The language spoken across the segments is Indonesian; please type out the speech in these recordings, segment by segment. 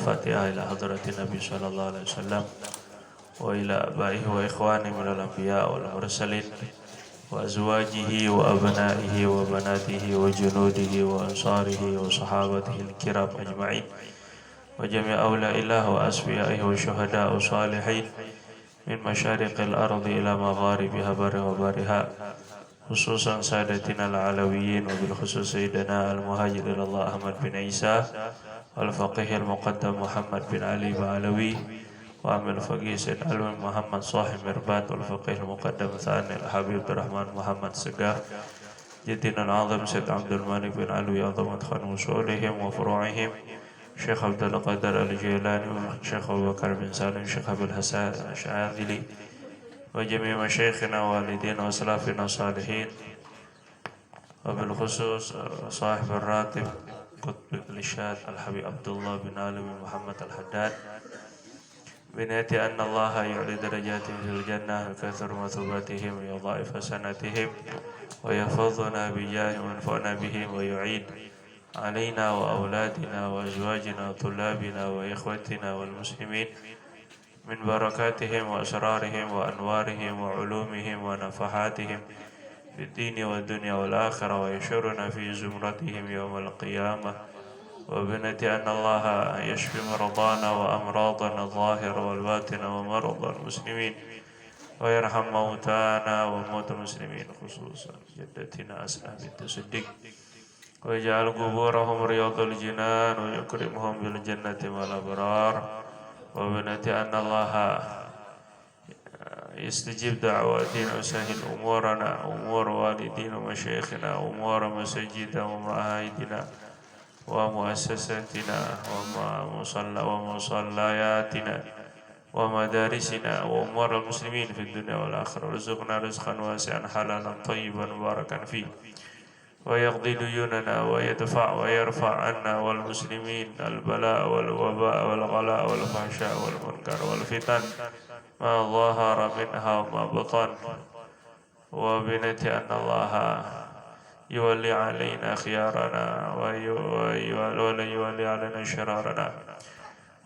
الفاتحة إلى حضرة النبي صلى الله عليه وسلم وإلى آبائه وإخوانه من الأنبياء والمرسلين وأزواجه وأبنائه وبناته وجنوده وأنصاره وصحابته الكرام أجمعين وجميع أولياء الله وأصفيائه وشهداء وصالحين من مشارق الأرض إلى مغاربها برها وبرها خصوصا سادتنا العلويين وبالخصوص سيدنا المهاجر إلى الله أحمد بن عيسى والفقيه المقدم محمد بن علي بعلوي وعم الفقيه سيد علوي محمد صاحب مربات والفقيه المقدم ثاني الحبيب الرحمن محمد سقاف جدنا العظيم سيد عبد الملك بن علوي عظمت خان وصولهم وفروعهم شيخ عبد القادر الجيلاني وشيخ أبو بكر بن سالم شيخ أبو الحسن الشاذلي وجميع مشايخنا والدينا وأسلافنا الصالحين وبالخصوص صاحب الراتب قطب الإرشاد الحبيب عبد الله بن علي بن محمد الحداد بنية أن الله يعلي درجاتهم في الجنة ويكثر مثوباتهم ويضاعف حسناتهم ويحفظنا بجاههم وينفعنا بهم ويعين علينا وأولادنا وأزواجنا وطلابنا وإخوتنا والمسلمين من بركاتهم وأسرارهم وأنوارهم وعلومهم ونفحاتهم في الدين والدنيا والآخرة ويشرنا في زمرتهم يوم القيامة وبنة أن الله يشفي مرضانا وأمراضنا الظاهرة والباطنة ومرضى المسلمين ويرحم موتانا وموتى المسلمين خصوصا جدتنا أسماء بنت صديق ويجعل قبورهم رياض الجنان ويكرمهم بالجنة والأبرار وبنة أن الله يستجيب دعواتنا ويسهل أمورنا أمور والدينا ومشايخنا أمور مساجدنا ومعاهدنا ومؤسساتنا ومصلياتنا ومدارسنا وأمور المسلمين في الدنيا والآخرة ورزقنا رزقا واسعا حلالا طيبا مباركا فيه ويقضي ديوننا ويدفع ويرفع عنا والمسلمين البلاء والوباء والغلاء والفحشاء والمنكر والفتن ما ظهر منها وما بطن وبنة أن الله يولي علينا خيارنا ولا يولي علينا شرارنا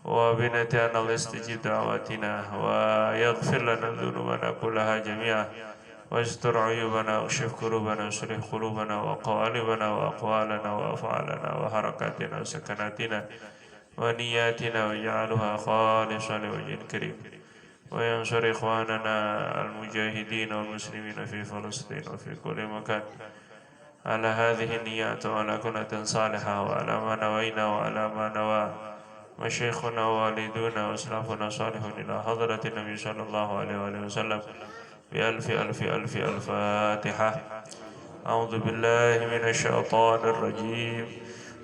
وبنة أن الله يستجيب دعواتنا ويغفر لنا ذنوبنا كلها جميعا واستر عيوبنا واكشف كروبنا واصلح قلوبنا وقوالبنا وأقوالنا وأفعالنا وحركاتنا وسكناتنا ونياتنا واجعلها خالصا لوجه الكريم وينصر إخواننا المجاهدين والمسلمين في فلسطين وفي كل مكان على هذه النيات وعلى كنة صالحة وعلى ما نوينا وعلى ما نوى مشايخنا ووالدونا وأسلافنا صالحون إلى حضرة النبي صلى الله عليه وآله وسلم بألف ألف ألف الفاتحة. أعوذ بالله من الشيطان الرجيم.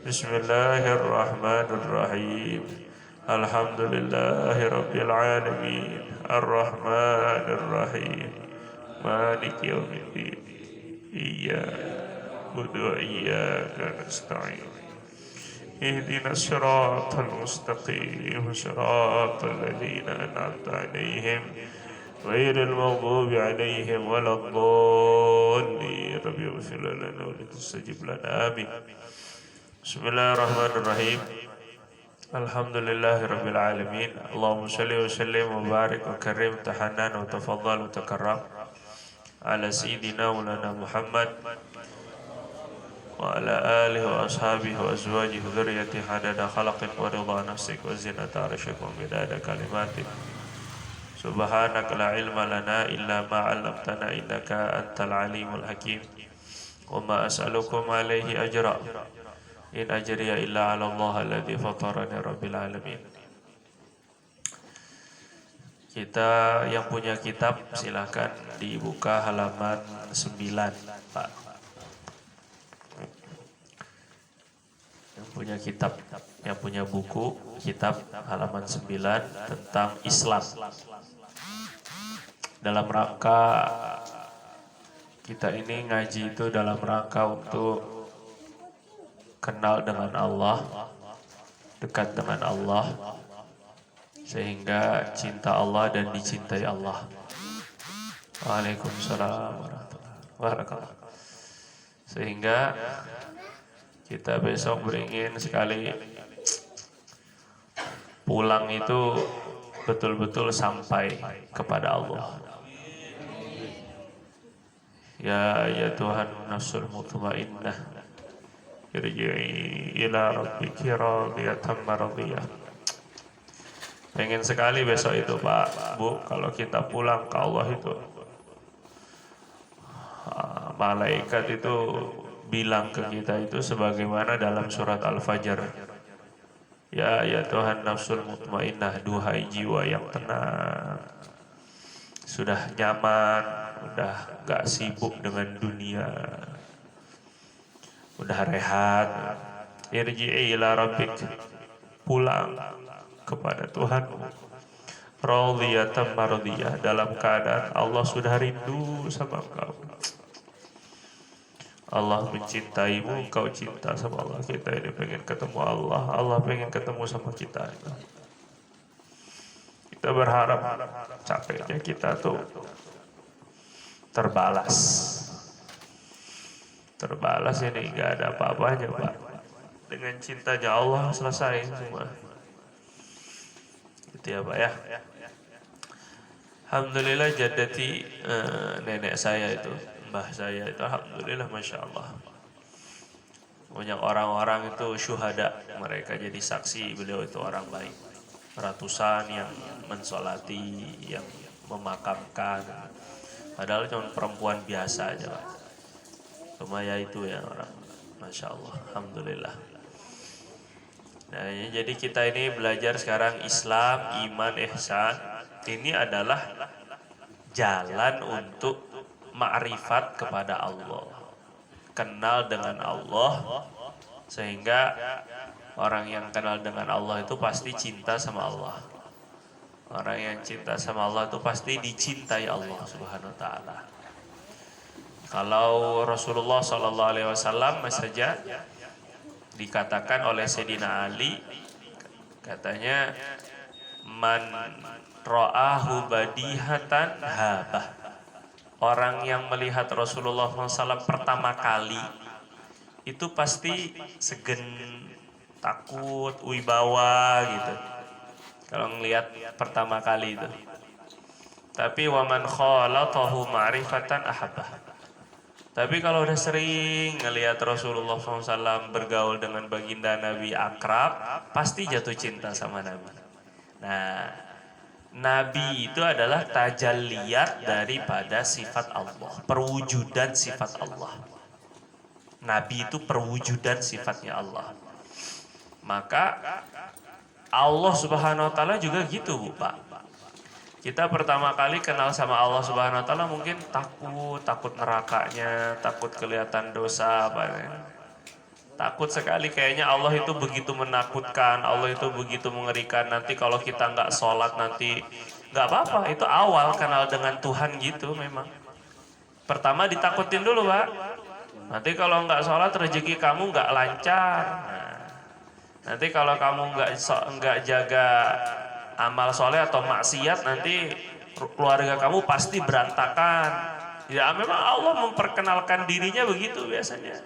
بسم الله الرحمن الرحيم. الحمد لله رب العالمين الرحمن الرحيم مالك يوم الدين إياك نعبد وإياك نستعين اهدنا الصراط المستقيم صراط الذين أنعمت عليهم غير المغضوب عليهم ولا الضالين رب اغفر لنا ولتستجب لنا آمين. بسم الله الرحمن الرحيم. الحمد لله رب العالمين. اللهم صل وسلم وبارك وكرم تحنن وتفضل وتكرم على سيدنا مولانا محمد وعلى آله وأصحابه وأزواجه وذريته عدد خلقك ورضا نفسك وزنة عرشك ومداد كلماتك. سبحانك لا علم لنا إلا ما علمتنا إنك أنت العليم الحكيم. وما أسألكم عليه أجرا إن أجري إلا على الله الذي فطرني رب العالمين. Kita yang punya kitab silakan dibuka halaman 9, Pak. Yang punya kitab, yang punya buku kitab halaman 9 tentang Islam. Dalam rangka kita ini ngaji itu dalam rangka untuk kenal dengan Allah, dekat dengan Allah, sehingga cinta Allah dan dicintai Allah. Waalaikumsalam warahmatullahi wabarakatuh. Sehingga kita besok beringin sekali pulang itu betul-betul sampai kepada Allah. Ya Tuhan nafsul mutmainnah, irji'i ila rabbiki radiyatan mardiyah. Pengen sekali besok itu Pak, Bu, kalau kita pulang ke Allah itu, malaikat itu bilang ke kita itu sebagaimana dalam surat Al-Fajr. Ya Tuhan nafsul mutmainnah, duhai jiwa yang tenang, sudah nyaman, udah gak sibuk dengan dunia, udah rehat, irji'i ila rabbik, pulang kepada Tuhan, radiyatan mardiyah, dalam keadaan Allah sudah rindu sama engkau. Allah mencintaimu, kau cinta sama Allah. Kita ini pengen ketemu Allah, Allah pengen ketemu sama kita. Kita berharap capeknya kita tuh terbalas. Terbalas ini gak ada apa-apanya Pak. Dengan cintanya Allah selesai semua. Gitu ya Pak ya. Alhamdulillah jaddati, nenek saya itu, mbah saya itu, alhamdulillah masya Allah. Banyak orang-orang itu syuhada, mereka jadi saksi beliau itu orang baik. Ratusan yang mensolati, yang memakamkan, padahal cuma perempuan biasa aja Pak. Cuma ya itu ya orang, masya Allah, alhamdulillah. Nah jadi kita ini belajar sekarang Islam, iman, ihsan. Ini adalah jalan untuk ma'rifat kepada Allah, kenal dengan Allah, sehingga orang yang kenal dengan Allah itu pasti cinta sama Allah. Orang yang cinta sama Allah itu pasti dicintai Allah Subhanahu wa ta'ala. Kalau Rasulullah SAW saja dikatakan oleh Sayyidina Ali, katanya man ra'ahu badihatan habah. Orang yang melihat Rasulullah SAW pertama kali itu pasti segen, takut, wibawa gitu. Kalau ngelihat pertama kali itu. Tapi waman khalatahu ma'rifatan ahabbah. Tapi kalau udah sering ngelihat Rasulullah SAW bergaul dengan baginda Nabi akrab, pasti jatuh cinta sama Nabi. Nah, Nabi itu adalah tajalliyat daripada sifat Allah, perwujudan sifat Allah. Nabi itu perwujudan sifatnya Allah. Maka Allah Subhanahu wa ta'ala juga gitu Bu Pak. Kita pertama kali kenal sama Allah Subhanahu wa ta'ala mungkin takut nerakanya, takut kelihatan dosa apa ya. Takut sekali kayaknya Allah itu begitu menakutkan, Allah itu begitu mengerikan. Nanti kalau kita nggak sholat nanti nggak apa-apa, itu awal kenal dengan Tuhan gitu memang. Pertama ditakutin dulu Pak. Nanti kalau nggak sholat rezeki kamu nggak lancar. Nah, nanti kalau kamu nggak jaga amal soleh atau maksiat, nanti keluarga kamu pasti berantakan. Ya memang Allah memperkenalkan dirinya begitu biasanya.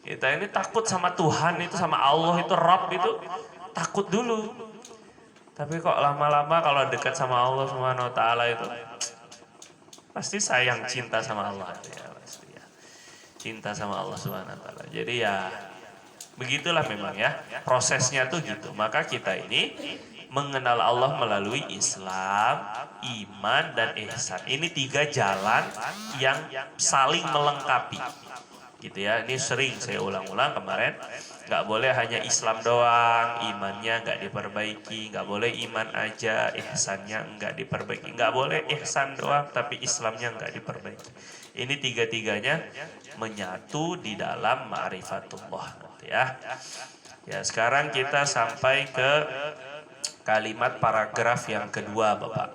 Kita ini takut sama Tuhan itu, sama Allah itu, Rabb itu takut dulu. Tapi kok lama-lama kalau dekat sama Allah Subhanahu wa ta'ala itu pasti sayang, cinta sama Allah ya, pasti ya. Cinta sama Allah Subhanahu wa ta'ala. Jadi ya begitulah memang ya, prosesnya tuh gitu. Maka kita ini mengenal Allah melalui Islam, iman, dan ihsan. Ini 3 jalan yang saling melengkapi. Gitu ya, ini sering saya ulang-ulang kemarin. Nggak boleh hanya Islam doang, imannya nggak diperbaiki. Nggak boleh iman aja, ihsannya nggak diperbaiki. Nggak boleh ihsan doang, tapi Islamnya nggak diperbaiki. Ini 3-tiganya menyatu di dalam ma'rifatullah. Ya, ya sekarang kita sampai ke kalimat paragraf yang kedua Bapak.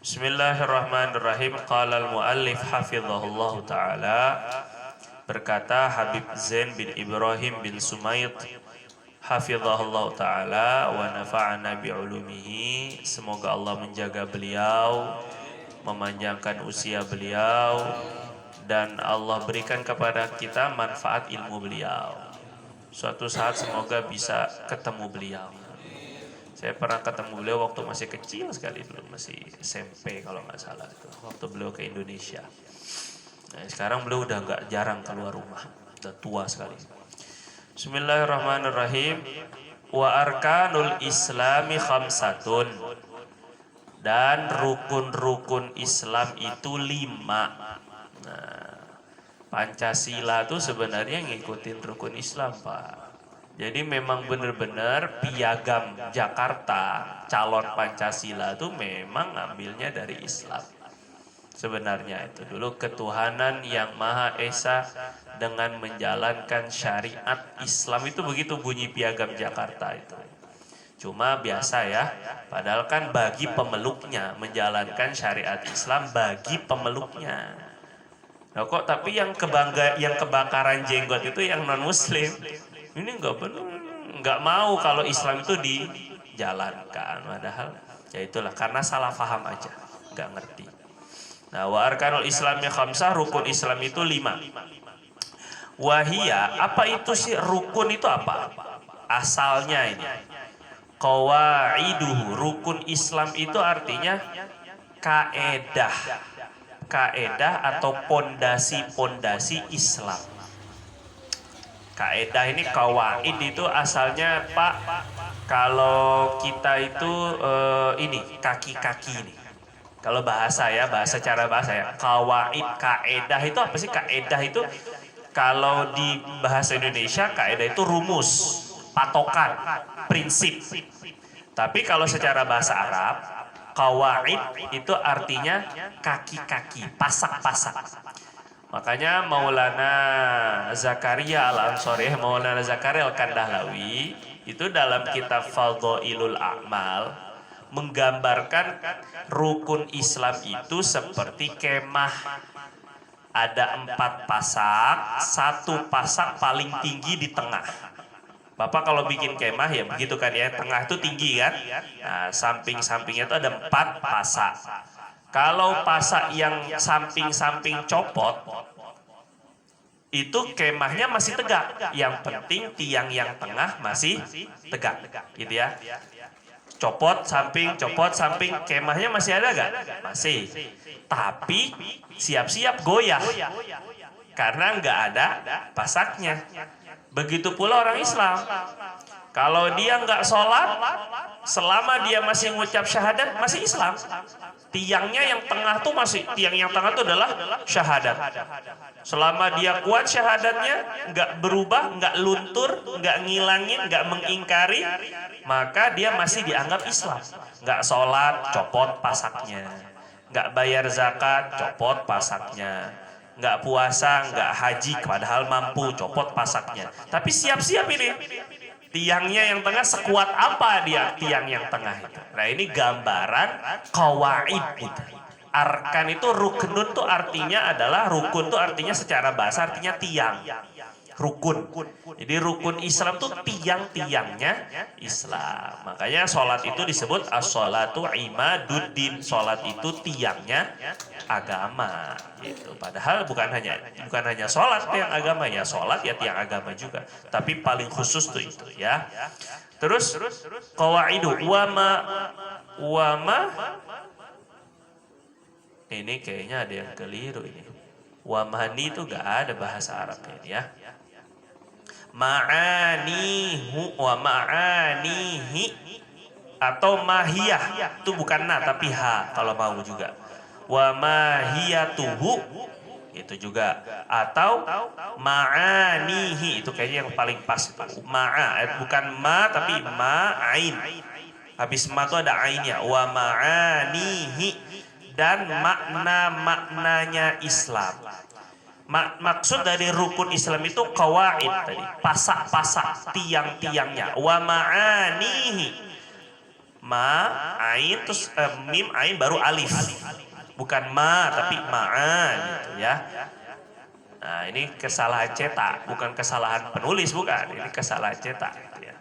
Bismillahirrahmanirrahim. Qala al-muallif hafizahullah ta'ala. Berkata Habib Zain bin Ibrahim bin Sumayt hafizahullah ta'ala wa nafa'ana bi'ulumihi. Semoga Allah menjaga beliau, memanjangkan usia beliau, dan Allah berikan kepada kita manfaat ilmu beliau. Suatu saat semoga bisa ketemu beliau. Saya pernah ketemu beliau waktu masih kecil sekali dulu, masih SMP kalau nggak salah itu, waktu beliau ke Indonesia. Nah, sekarang beliau udah nggak jarang keluar rumah, udah tua sekali. Bismillahirrahmanirrahim. Wa arkanul islami khamsatun. Dan rukun-rukun Islam itu 5. Nah, Pancasila itu sebenarnya ngikutin rukun Islam, Pak. Jadi memang benar-benar piagam Jakarta calon Pancasila itu memang ambilnya dari Islam. Sebenarnya itu dulu ketuhanan yang Maha Esa dengan menjalankan syariat Islam, itu begitu bunyi piagam Jakarta itu. Cuma biasa ya, padahal kan bagi pemeluknya, menjalankan syariat Islam bagi pemeluknya. Nah kok tapi yang kebakaran jenggot itu yang non muslim. Ini nggak benar, nggak mau kalau Islam itu dijalankan. Padahal ya itulah karena salah paham aja, nggak ngerti. Nah, wa arkanul islami khamsah, rukun Islam itu 5. Wahia, apa itu sih rukun itu apa? Asalnya ini. Qawaiduhu, rukun Islam itu artinya kaedah. Kaedah atau pondasi-pondasi Islam. Kaedah ini kawaid itu asalnya Pak, kalau kita itu ini kaki-kaki ini. Kalau bahasa ya, cara bahasa ya, kawaid, kaedah itu apa sih? Kaedah itu kalau di bahasa Indonesia kaedah itu rumus, patokan, prinsip. Tapi kalau secara bahasa Arab, kawaid itu artinya kaki-kaki, pasak-pasak. Makanya Maulana Zakaria Al-Ansari, Maulana Zakaria Al-Kandahlawi itu dalam kitab Fadhailul A'mal menggambarkan rukun Islam itu seperti kemah. Ada 4 pasak, 1 pasak paling tinggi di tengah. Bapak kalau bikin kemah ya begitu kan ya, tengah itu tinggi kan. Nah, samping-sampingnya itu ada 4 pasak. Kalau pasak yang samping-samping copot, itu kemahnya masih tegak. Yang penting tiang yang tengah masih tegak, gitu ya. Copot samping, kemahnya masih ada gak? Masih. Tapi siap-siap goyah, karena nggak ada pasaknya. Begitu pula orang Islam. Kalau dia nggak sholat, selama dia masih mengucap syahadat, masih Islam. Tiangnya yang tengah tuh tiang yang tengah tuh adalah syahadat. Selama dia kuat syahadatnya, nggak berubah, nggak luntur, nggak ngilangin, nggak mengingkari, maka dia masih dianggap Islam. Nggak sholat, copot pasaknya. Nggak bayar zakat, copot pasaknya. Nggak puasa, nggak haji, padahal mampu, copot pasaknya. Tapi siap-siap ini. Tiangnya yang tengah sekuat apa dia tiang yang tengah itu. Nah ini gambaran qawaid itu. Arkan itu ruknun tuh artinya adalah, rukun tuh artinya secara bahasa artinya tiang. Rukun. Jadi rukun Islam tuh tiang-tiangnya Islam. Makanya sholat itu disebut as-sholatu imaduddin. Sholat itu tiangnya agama gitu. Padahal bukan hanya sholat tiang agama ya, sholat ya tiang agama juga. Tapi paling khusus tuh itu ya. Terus qawaidu wama ini kayaknya ada yang keliru ini. Wamani itu gak ada bahasa Arabnya ya. Ma'anihu wa ma'anihi atau mahiyah itu bukan na tapi ha kalau mau juga. Wa mahiyatuhu itu juga, atau ma'anihi itu kayaknya yang paling pas. Bukan ma tapi ma'ain. Habis ma itu ada ainnya. Wa ma'anihi dan makna-maknanya Islam. Maksud dari rukun Islam itu qawaid tadi, pasak-pasak tiang-tiangnya. Wa ma'anihi, ain terus mim ain baru alif, bukan ma tapi ma'an gitu ya. Nah ini kesalahan cetak, bukan kesalahan penulis, bukan, ini kesalahan cetak gitu ya.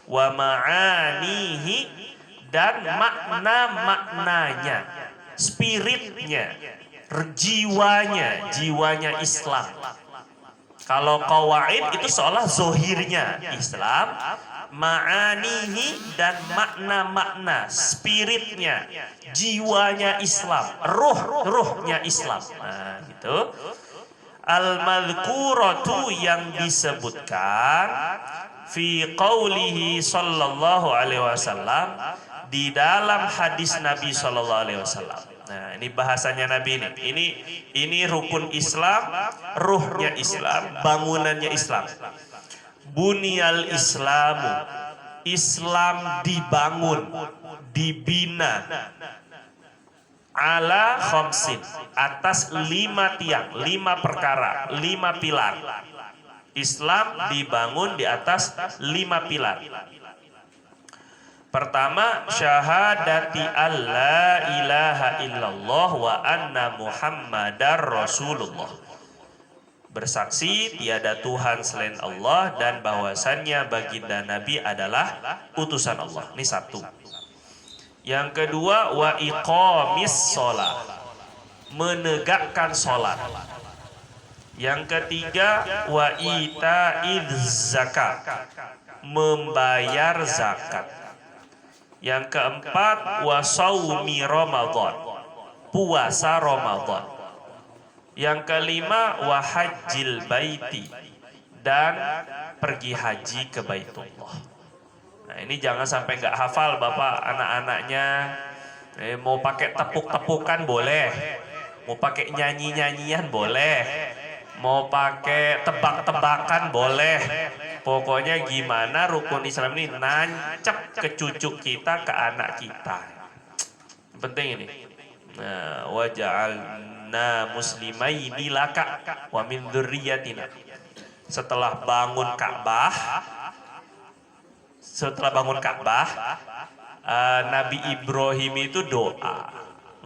Wa ma'anihi dan makna-maknanya, spiritnya, jiwanya Islam. Kalau qawaid itu seolah zohirnya Islam, ma'anihi dan makna-makna, spiritnya, jiwanya Islam, ruhnya Islam. Nah, gitu. Al-madhkuratu yang disebutkan fi qaulihi sallallahu alaihi wasallam, di dalam hadis Nabi sallallahu alaihi wasallam. Nah, ini bahasanya Nabi ini. Ini rukun Islam, ruhnya Islam, bangunannya Islam. Bunyal Islamu, Islam dibangun, dibina ala khamsin, atas 5 tiang, 5 perkara, 5 pilar. Islam dibangun di atas 5 pilar. Pertama, syahadati alla ilaha illallah wa anna muhammadar rasulullah. Bersaksi tiada Tuhan selain Allah dan bahwasannya baginda Nabi adalah utusan Allah. Ini satu. Yang kedua, wa iqamis sholat, menegakkan sholat. Yang ketiga, wa itaiz zakat, membayar zakat. Yang keempat, wa shaumi Ramadan, puasa Ramadan. Yang kelima, wa hajjil baiti, dan pergi haji ke Baitullah. Nah, ini jangan sampai nggak hafal Bapak anak-anaknya. Mau pakai tepuk-tepukan boleh, mau pakai nyanyi-nyanyian boleh, mau pakai tebak-tebakan boleh. Pokoknya gimana rukun Islam ini nancep ke cucu kita, ke anak kita. Penting ini. Nah, waja'alna muslimaini laka wa min dzurriyyatina. Setelah bangun Ka'bah, Nabi Ibrahim itu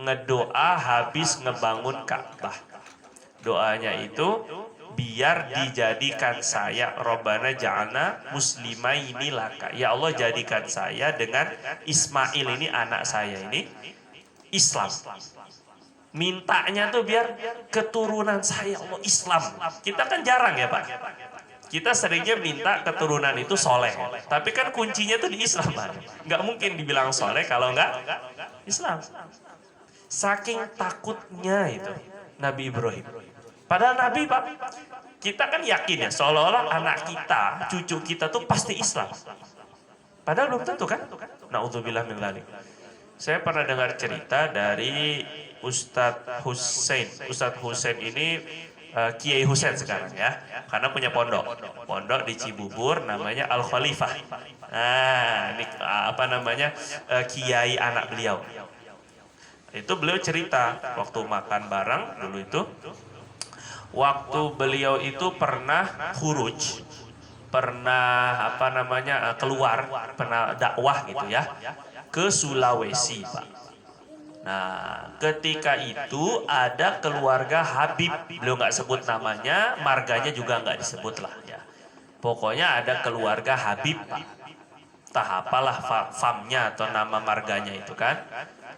ngedoa habis ngebangun Ka'bah. Doanya itu, biar dijadikan saya, Rabbana ja'alna muslimaini laka, ya Allah jadikan saya dengan Ismail ini, anak saya ini, Islam. Mintanya tuh biar keturunan saya Allah Islam. Kita kan jarang ya Pak. Kita seringnya minta keturunan itu soleh. Tapi kan kuncinya tuh di Islam Pak. Nggak mungkin dibilang soleh kalau nggak Islam. Saking takutnya itu Nabi Ibrahim. Padahal Nabi Pak, kita kan yakin ya seolah-olah anak kita, cucu kita tuh pasti Islam. Padahal belum tentu kan. Na'udzubillah min dzalik. Saya pernah dengar cerita dari Ustadz Hussein. Ustadz Hussein ini Kiai Hussein sekarang ya, karena punya pondok di Cibubur namanya Al Khalifah. Nah, ini apa namanya, Kiai anak beliau. Itu beliau cerita waktu makan bareng dulu itu, waktu beliau itu pernah khuruj, pernah apa namanya keluar, pernah dakwah gitu ya, ke Sulawesi Pak. Nah, ketika itu ada keluarga Habib, beliau nggak sebut namanya, marganya juga nggak disebut lah ya. Pokoknya ada keluarga Habib Pak. Entah apalah famnya atau nama marganya itu kan.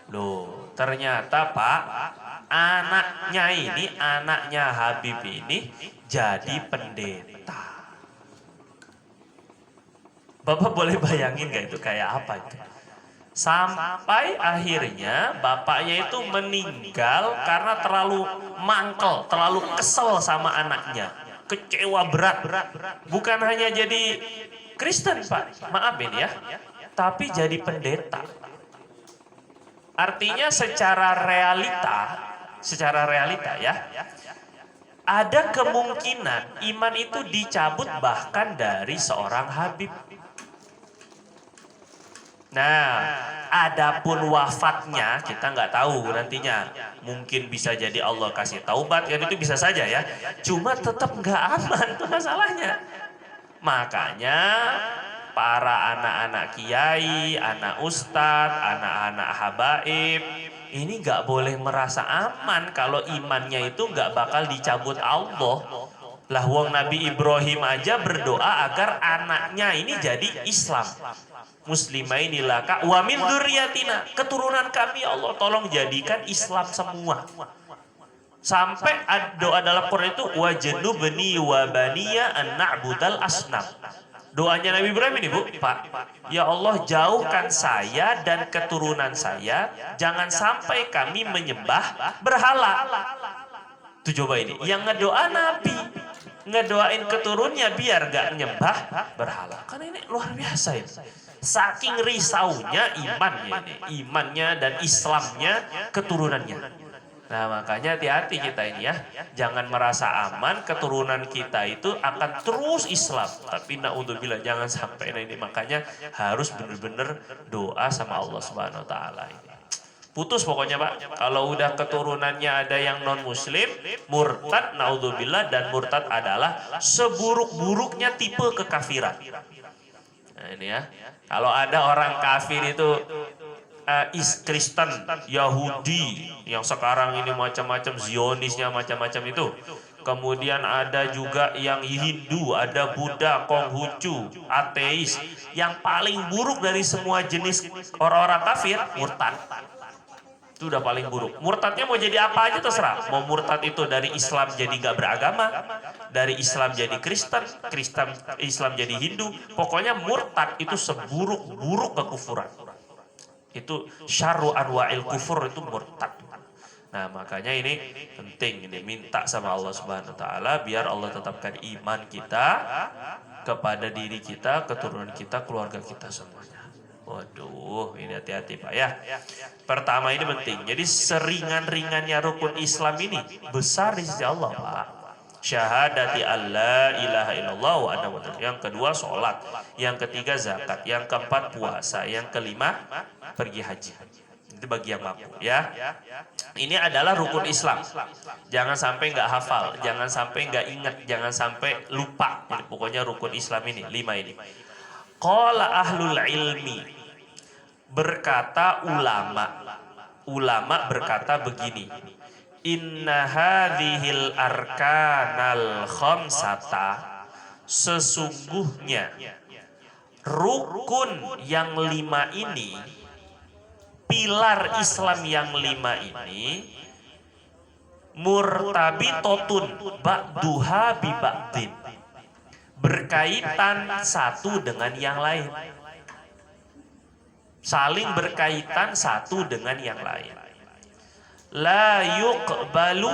Loh, ternyata Pak, anaknya Habib ini jadi pendeta. Bapak boleh bayangin nggak itu kayak apa itu? Sampai akhirnya bapaknya itu meninggal karena terlalu mangkel, terlalu kesel sama anaknya. Kecewa berat. Bukan hanya jadi Kristen Pak, maafin ya, tapi jadi pendeta. Artinya secara realita ya, ada kemungkinan iman itu dicabut bahkan dari seorang Habib. Nah, adapun wafatnya kita nggak tahu nantinya. Mungkin bisa jadi Allah kasih taubat, kan itu bisa saja ya. Cuma tetap nggak aman tuh masalahnya. Makanya para anak-anak kiai, anak ustadz, anak-anak habaib, ini nggak boleh merasa aman kalau imannya itu nggak bakal dicabut Allah. Lah wong Nabi Ibrahim aja berdoa agar anaknya ini jadi Islam. Muslimaini laka wa min dzurriyyatina, keturunan kami Allah tolong jadikan Islam semua. Sampai doa dalam Quran itu wajnubni wa baniya an na'budal asnam. Doanya Nabi Ibrahim ini Bu, Pak. Ya Allah, jauhkan saya dan keturunan saya, jangan sampai kami menyembah berhala. Tuh coba ini, yang ngedoa Nabi, ngedoain keturunnya biar gak nyembah berhala. Kan ini luar biasa ini. Saking risaunya imannya dan Islamnya keturunannya. Nah makanya hati-hati kita ini ya, jangan merasa aman, keturunan kita itu akan terus Islam. Tapi naudzubillah jangan sampai ini, makanya harus benar-benar doa sama Allah Subhanahu Wa Taala ini. Putus pokoknya Pak, kalau udah keturunannya ada yang non muslim, murtad, naudzubillah, dan murtad adalah seburuk-buruknya tipe kekafiran. Nah ini ya, kalau ada orang kafir itu Kristen, Yahudi, yang sekarang ini macam-macam Zionisnya macam-macam itu. Kemudian ada juga yang Hindu, ada Buddha, Konghucu, ateis. Yang paling buruk dari semua jenis orang-orang kafir, murtad. Itu udah paling buruk. Murtadnya mau jadi apa aja terserah. Mau murtad itu dari Islam jadi gak beragama, dari Islam jadi Kristen, Islam jadi Hindu. Pokoknya murtad itu seburuk-buruk kekufuran. Itu syarru anwa'il kufur, itu murtad. Nah makanya ini penting, ini minta sama Allah Subhanahu Wa Taala biar Allah tetapkan iman kita kepada diri kita, keturunan kita, keluarga kita semuanya. Waduh, ini hati-hati Pak ya. Pertama ini penting, jadi seringan-ringannya rukun Islam ini besar di sisi Allah Pak. Syahadati alla ilaha illallah wa anna muhammadar. Yang kedua sholat, yang ketiga zakat, yang keempat puasa, yang kelima pergi haji. Itu bagi yang mampu ya. Ini adalah rukun Islam. Jangan sampai nggak hafal, jangan sampai nggak ingat, jangan sampai lupa. Ini pokoknya rukun Islam ini, 5 ini. Qala ahlul ilmi, berkata ulama berkata begini. Inna hadhil arkanal khamsata, sesungguhnya rukun yang 5 ini, pilar Islam yang 5 ini, murtabitotun ba'duha bi ba'din, berkaitan satu dengan yang lain, saling berkaitan satu dengan yang lain. La yuqbalu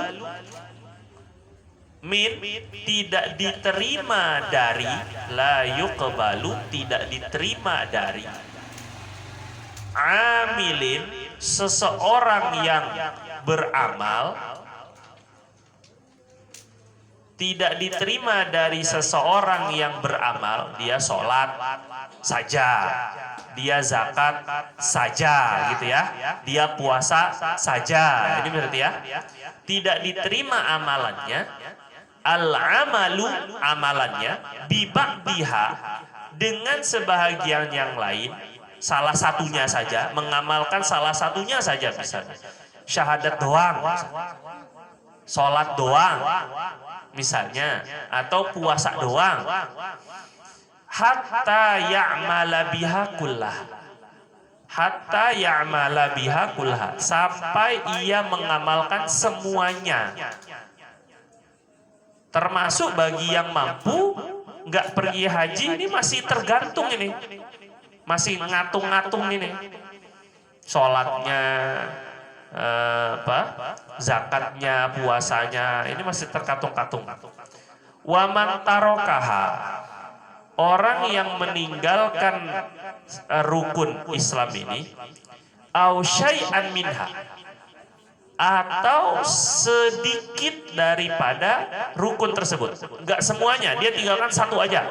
min, tidak diterima dari, la yuqbalu, tidak diterima dari, amilin, seseorang yang beramal, tidak diterima dari seseorang yang beramal. Dia sholat saja, dia zakat saja gitu ya, dia puasa saja, ini berarti ya tidak diterima amalannya. Al-amalu, amalannya, biba'diha, dengan sebahagian yang lain, salah satunya saja, mengamalkan salah satunya saja, misalnya syahadat doang, sholat doang misalnya, atau puasa doang. Hatta ya'mala biha kullah, hatta ya'mala biha kullah, sampai ia mengamalkan semuanya. Termasuk bagi yang mampu nggak pergi haji, ini masih tergantung, ini masih ngatung-ngatung, ini sholatnya, zakatnya, puasanya, ini masih terkatung-katung. Wa man tarokaha, orang yang meninggalkan rukun Islam ini, au syai'an minha, atau sedikit daripada rukun tersebut, enggak semuanya, dia tinggalkan satu aja.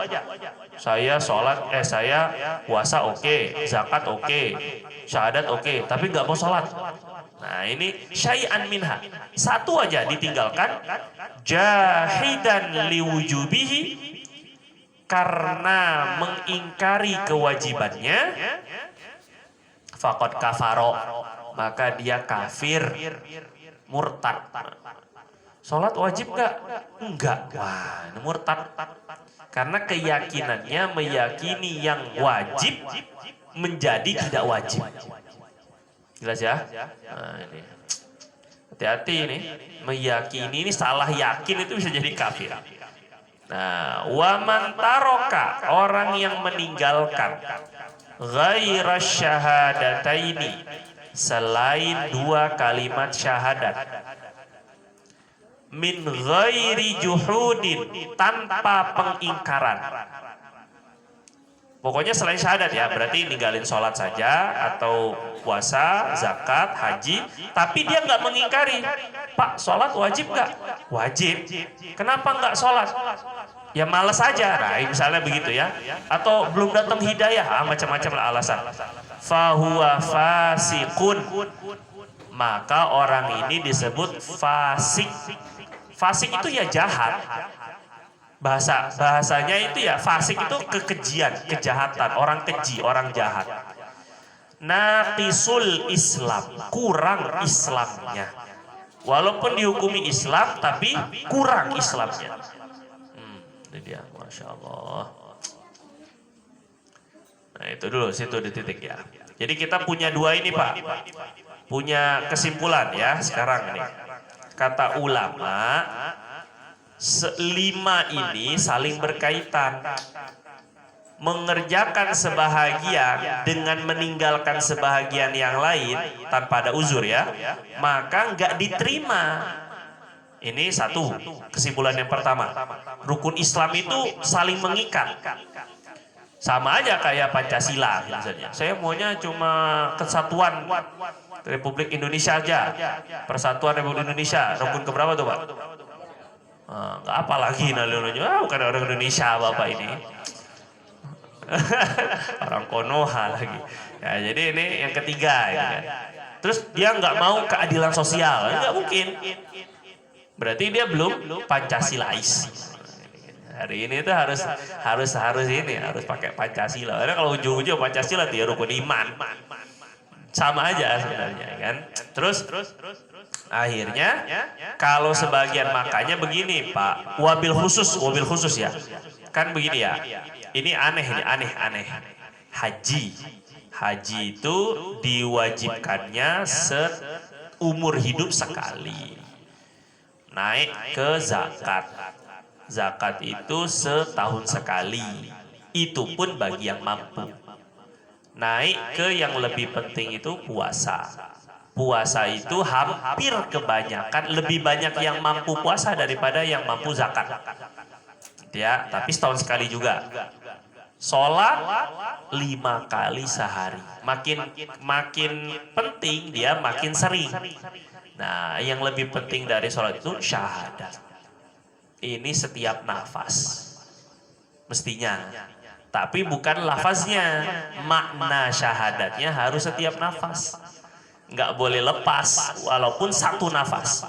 Saya sholat, saya puasa oke, zakat oke, syahadat oke, tapi nggak mau sholat. Nah ini syai'an minha, satu aja ditinggalkan, jahidan liwujubihi, karena mengingkari kewajibannya, faqad kafaro, maka dia kafir, murtad. Sholat wajib nggak? Enggak. Wah, murtad. Karena keyakinannya meyakini yang wajib menjadi tidak wajib. Jelas ya? Nah, ini. Hati-hati ini, meyakini ini salah yakin itu bisa jadi kafir. Nah, waman taroka, orang yang meninggalkan ghaira syahadataini, selain dua kalimat syahadat, min ghairi juhudin, tanpa pengingkaran. Pokoknya selain syahadat ya, berarti ninggalin sholat saja atau puasa, zakat, haji, tapi dia nggak mengingkari. Pak, sholat wajib nggak? Wajib. Kenapa nggak sholat? Ya males aja. Nah, misalnya begitu ya. Atau belum datang hidayah, macam-macam lah alasan. Fahuwa fasikun. Maka orang ini disebut fasik. Fasik itu ya jahat. Bahasanya itu ya, fasik itu kekejian, kejahatan, orang keji, orang jahat. Naqisul Islam, kurang Islamnya. Walaupun dihukumi Islam, tapi kurang Islamnya. Ini dia, Masya Allah. Nah itu dulu, situ di titik ya. Jadi kita punya dua ini Pak. Punya kesimpulan ya sekarang nih. Kata ulama, lima ini saling berkaitan. Mengerjakan sebahagian dengan meninggalkan sebahagian yang lain tanpa ada uzur ya, maka nggak diterima. Ini satu kesimpulan yang pertama. Rukun Islam itu saling mengikat. Sama aja kayak Pancasila misalnya. Saya maunya cuma kesatuan Republik Indonesia aja. Persatuan Republik Indonesia. Rukun keberapa tuh Pak? Nggak apa lagi namanya. Bukan orang Indonesia Bapak ini. Orang Konoha lagi. Ya, jadi ini yang ketiga. Ini kan. Terus dia nggak mau keadilan sosial. Nggak mungkin. Berarti dia belum Pancasilais. Hari ini tuh harus pakai Pancasila. Karena kalau ujung-ujung Pancasila dia rukun iman. Sama aja sebenarnya kan. Terus akhirnya kalau sebagian makanya begini Pak, wabil khusus ya. Kan begini ya. Ini aneh. Haji itu diwajibkannya seumur hidup sekali. Naik ke zakat. Zakat itu setahun sekali. Itu pun bagi yang mampu. Naik ke yang lebih penting itu puasa. Puasa itu hampir kebanyakan, lebih banyak yang mampu puasa daripada yang mampu zakat. Ya, tapi setahun sekali juga. Sholat 5 kali sehari. Makin penting dia makin sering. Nah, yang lebih penting dari sholat itu syahadat. Ini setiap nafas mestinya, tapi bukan lafaznya. Makna syahadatnya harus setiap nafas, nggak boleh lepas walaupun satu nafas.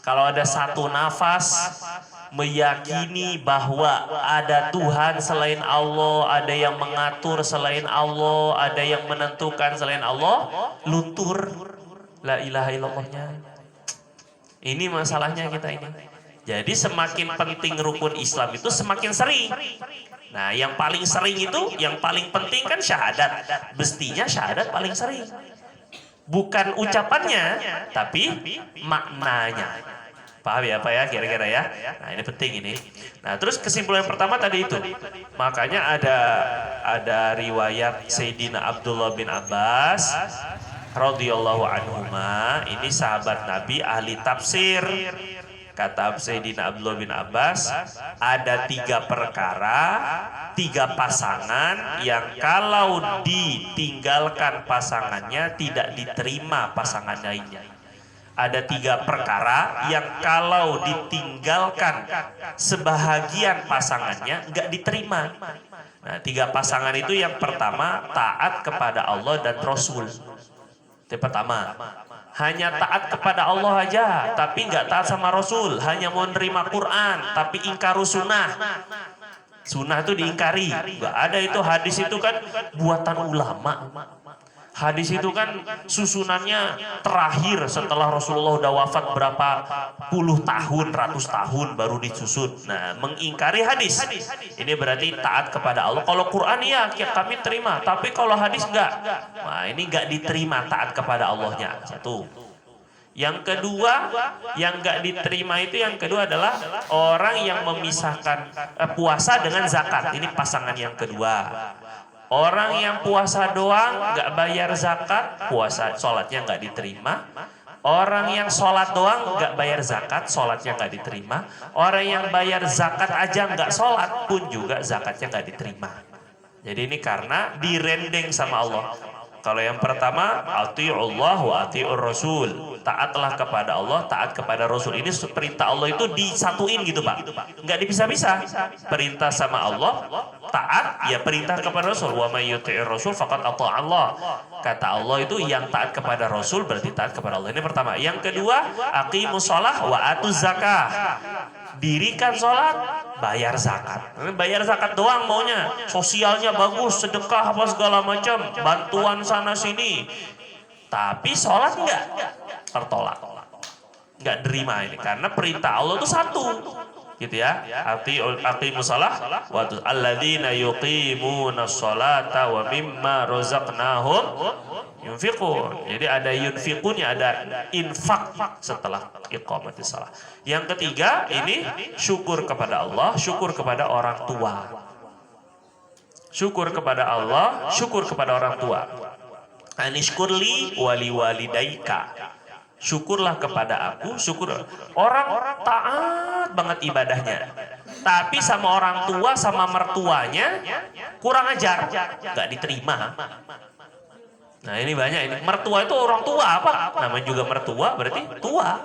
Kalau ada satu nafas meyakini bahwa ada Tuhan selain Allah, ada yang mengatur selain Allah, ada yang menentukan selain Allah, luntur la ilaha illallahnya. Ini masalahnya kita ini. Jadi semakin penting rukun Islam itu semakin sering. Nah, yang paling sering itu, yang paling penting kan syahadat. Mestinya syahadat paling sering. Bukan ucapannya, tapi maknanya. Paham ya Pak ya, kira-kira ya? Nah, ini penting ini. Nah, terus kesimpulan yang pertama tadi itu. Makanya ada riwayat Sayyidina Abdullah bin Abbas radhiyallahu anhuma, ini sahabat Nabi, ahli tafsir. Kata Sayyidina Abdullah bin Abbas, ada 3 perkara, 3 pasangan yang kalau ditinggalkan pasangannya tidak diterima pasangan lainnya. Ada 3 perkara yang kalau ditinggalkan sebahagian pasangannya nggak diterima. Nah, 3 pasangan itu yang pertama taat kepada Allah dan Rasul. Itu pertama. Hanya taat kepada Allah aja, tapi nggak taat sama Rasul. Hanya mau nerima Quran, tapi ingkaru sunnah. Sunnah itu diingkari. Nggak ada itu, hadis itu kan buatan ulama. Hadis itu kan susunannya terakhir setelah Rasulullah udah wafat berapa puluh tahun, ratus tahun baru disusun. Nah, mengingkari hadis. Ini berarti taat kepada Allah. Kalau Quran ya kami terima, tapi kalau hadis enggak. Nah, ini enggak diterima taat kepada Allahnya. Satu. Yang kedua, yang nggak diterima itu yang kedua adalah orang yang memisahkan puasa dengan zakat. Ini pasangan yang kedua. Orang yang puasa doang nggak bayar zakat, puasa sholatnya nggak diterima. Orang yang sholat doang nggak bayar zakat, sholatnya nggak diterima. Orang yang bayar zakat aja nggak sholat pun juga zakatnya nggak diterima. Jadi ini karena direndeng sama Allah. Kalau yang pertama, ati'ullah wa ati'ur rasul. Taatlah kepada Allah, taat kepada Rasul. Ini perintah Allah itu disatuin gitu Pak. Nggak dipisah-pisah. Perintah sama Allah, taat, ya perintah kepada Rasul. Wa may yuti'ir rasul faqad ata'a Allah. Kata Allah itu yang taat kepada Rasul berarti taat kepada Allah. Ini pertama. Yang kedua, aqimus shalah wa atuz zakah. Dirikan sholat, bayar zakat. Bayar zakat doang maunya. Sosialnya bagus, sedekah apa segala macam, bantuan sana sini. Tapi sholat enggak, tertolak. Enggak terima ini karena perintah Allah itu satu. Gitu ya. Aqimus shalah wa alladzina yuqimunas sholata wa mimma razaqnahum yunfiqun. Jadi ada yunfiqunnya, ada infak setelah iqamatis shalah. Yang ketiga ini syukur kepada Allah, syukur kepada orang tua. Syukur kepada Allah, syukur kepada orang tua. Anishkurli wali walidaika. Syukurlah kepada aku, syukur. Orang taat banget ibadahnya. Tapi sama orang tua, sama mertuanya kurang ajar, nggak diterima. Nah ini banyak ini. Mertua itu orang tua apa? Namanya juga mertua berarti tua.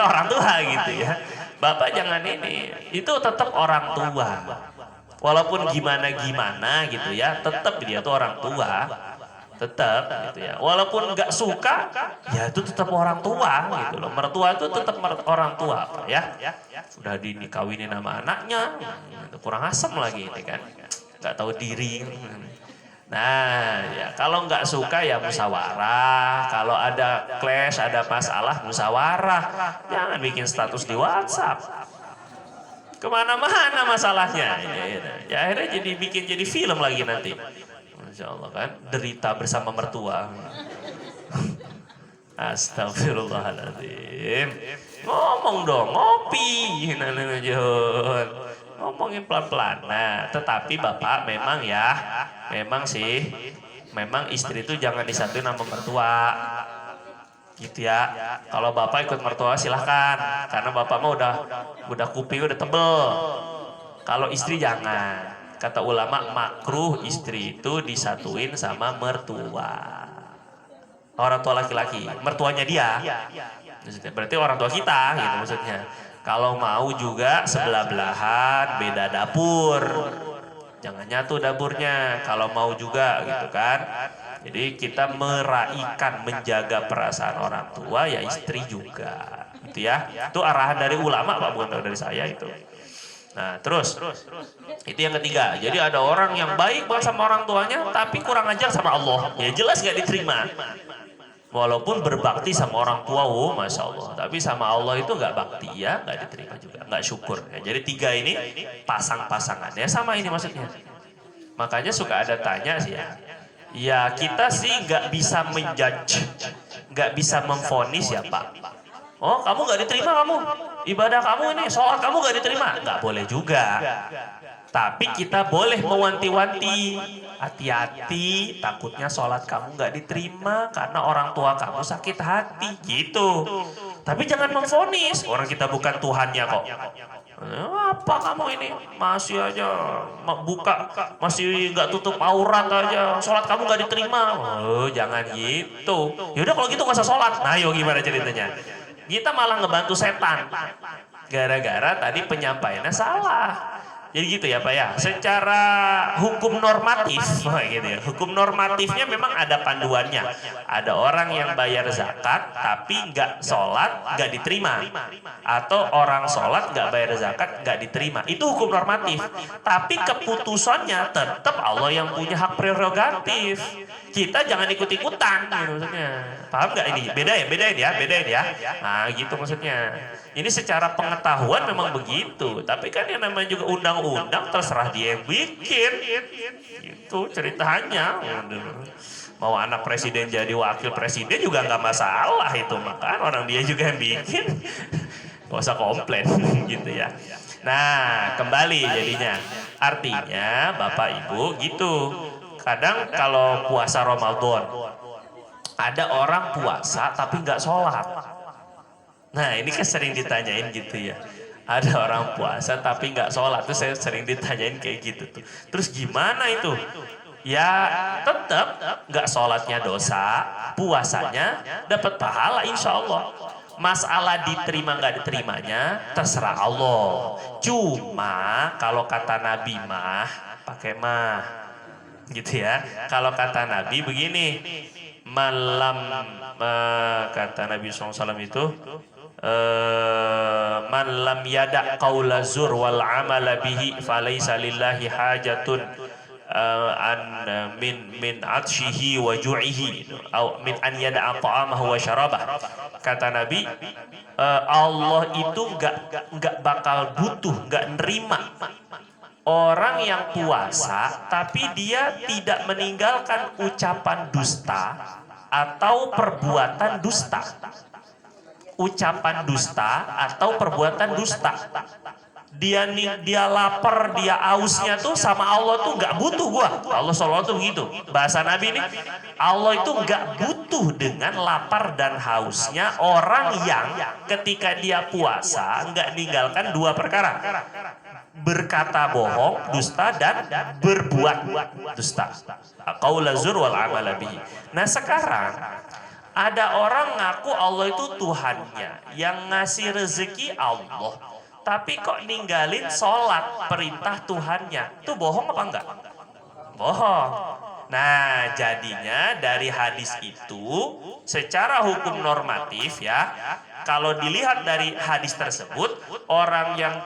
Orang tua gitu ya. Bapak jangan ini. Itu tetap orang tua. Walaupun gimana-gimana gitu ya, tetap dia tuh orang tua. Tetap gitu ya. Walaupun nggak suka, ya itu tetap orang tua gitu loh. Mertua itu tetap orang tua ya. Sudah dinikawinin sama anaknya, kurang asem lagi ini kan. Nggak tahu diri. Nah, ya kalau nggak suka ya musyawarah. Kalau ada clash, ada masalah musyawarah. Jangan bikin status di WhatsApp. Kemana-mana masalahnya. Ya akhirnya jadi film lagi nanti. Masya Allah kan, derita bersama mertua. Astagfirullahaladzim. Ngomong dong, ngopi. Ngomongin pelan-pelan. Nah, tetapi Bapak memang ya, memang istri itu jangan disatuin sama mertua. Gitu ya. Kalau Bapak ikut mertua silahkan, karena Bapak mah udah kuping udah tebel. Kalau istri jangan. Kata ulama makruh istri itu disatuin sama mertua. Orang tua laki-laki, mertuanya dia. Berarti orang tua kita gitu maksudnya. Kalau mau juga sebelah-belahan, beda dapur. Jangan nyatu dapurnya kalau mau juga gitu kan. Jadi kita meraihkan, menjaga perasaan orang tua ya istri juga. Gitu ya. Itu arahan dari ulama Pak, bukan dari saya itu. Nah terus itu yang ketiga. Jadi ada orang yang baik banget sama orang tuanya tapi kurang ajar sama Allah. Ya jelas gak diterima. Walaupun berbakti sama orang tua, Masya Allah. Tapi sama Allah itu gak bakti ya, gak diterima juga, gak syukur. Ya, jadi tiga ini pasang-pasangan ya sama ini maksudnya. Makanya suka ada tanya sih ya. Ya kita sih gak bisa menjudge, gak bisa memvonis ya Pak. Oh kamu gak diterima kamu, ibadah kamu ini, sholat kamu gak diterima. Gak boleh juga. Tapi kita boleh mewanti-wanti, hati-hati, takutnya sholat kamu gak diterima karena orang tua kamu sakit hati, gitu. Tapi jangan memvonis, orang kita bukan Tuhannya kok. Apa kamu ini, masih aja buka, masih gak tutup aurat aja, sholat kamu gak diterima. Oh jangan gitu. Yaudah kalau gitu gak usah sholat. Nah yuk gimana ceritanya? Kita malah ngebantu setan. Gara-gara tadi penyampaiannya salah. Jadi gitu ya Pak ya, secara hukum normatif, gitu ya. Hukum normatifnya memang ada panduannya. Ada orang yang bayar zakat tapi nggak sholat, nggak diterima. Atau orang sholat nggak bayar zakat, nggak diterima. Itu hukum normatif. Tapi keputusannya tetap Allah yang punya hak prerogatif. Kita jangan ikut-ikutan, gitu maksudnya. Paham nggak ini? Bedain ya. Nah gitu maksudnya. Ini secara pengetahuan memang begitu, tapi kan yang namanya juga undang-undang terserah dia yang bikin, itu ceritanya. Mau anak presiden jadi wakil presiden juga nggak masalah itu, makan orang dia juga yang bikin. Gak usah komplain gitu ya. Nah, kembali jadinya. Artinya Bapak Ibu gitu. Kadang kalau puasa Ramadan, ada orang puasa tapi nggak sholat. Nah, ini kan sering ditanyain gitu ya. Ada orang puasa tapi nggak sholat, tuh saya sering ditanyain kayak gitu tuh. Terus gimana itu? Ya tetap nggak sholatnya dosa, puasanya dapat pahala insya Allah. Masalah diterima nggak diterimanya terserah Allah. Cuma kalau kata Nabi mah pakai mah, gitu ya. Kalau kata Nabi begini, malam kata Nabi SAW itu, man lam yada qaula zur wal amala bihi falaysa lillahi hajatun min atshihi wa ju'ihi atau min an yada'a ta'amahu wa syarabah. Kata Nabi, Allah itu enggak bakal butuh, enggak nerima orang yang puasa tapi dia tidak meninggalkan ucapan dusta atau perbuatan dusta. Ucapan dusta atau perbuatan dusta. Dia lapar, dia ausnya tuh sama Allah tuh nggak butuh gua. Allah SAW tuh begitu. Bahasa Nabi ini, Allah itu nggak butuh dengan lapar dan hausnya orang yang ketika dia puasa nggak meninggalkan dua perkara. Berkata bohong, dusta, dan berbuat dusta. Qaula zur wal amala bihi. Nah sekarang ada orang ngaku Allah itu Tuhannya, yang ngasih rezeki Allah, tapi kok ninggalin sholat perintah Tuhannya. Itu bohong apa enggak? Bohong. Nah jadinya dari hadis itu secara hukum normatif ya, kalau dilihat dari hadis tersebut, orang yang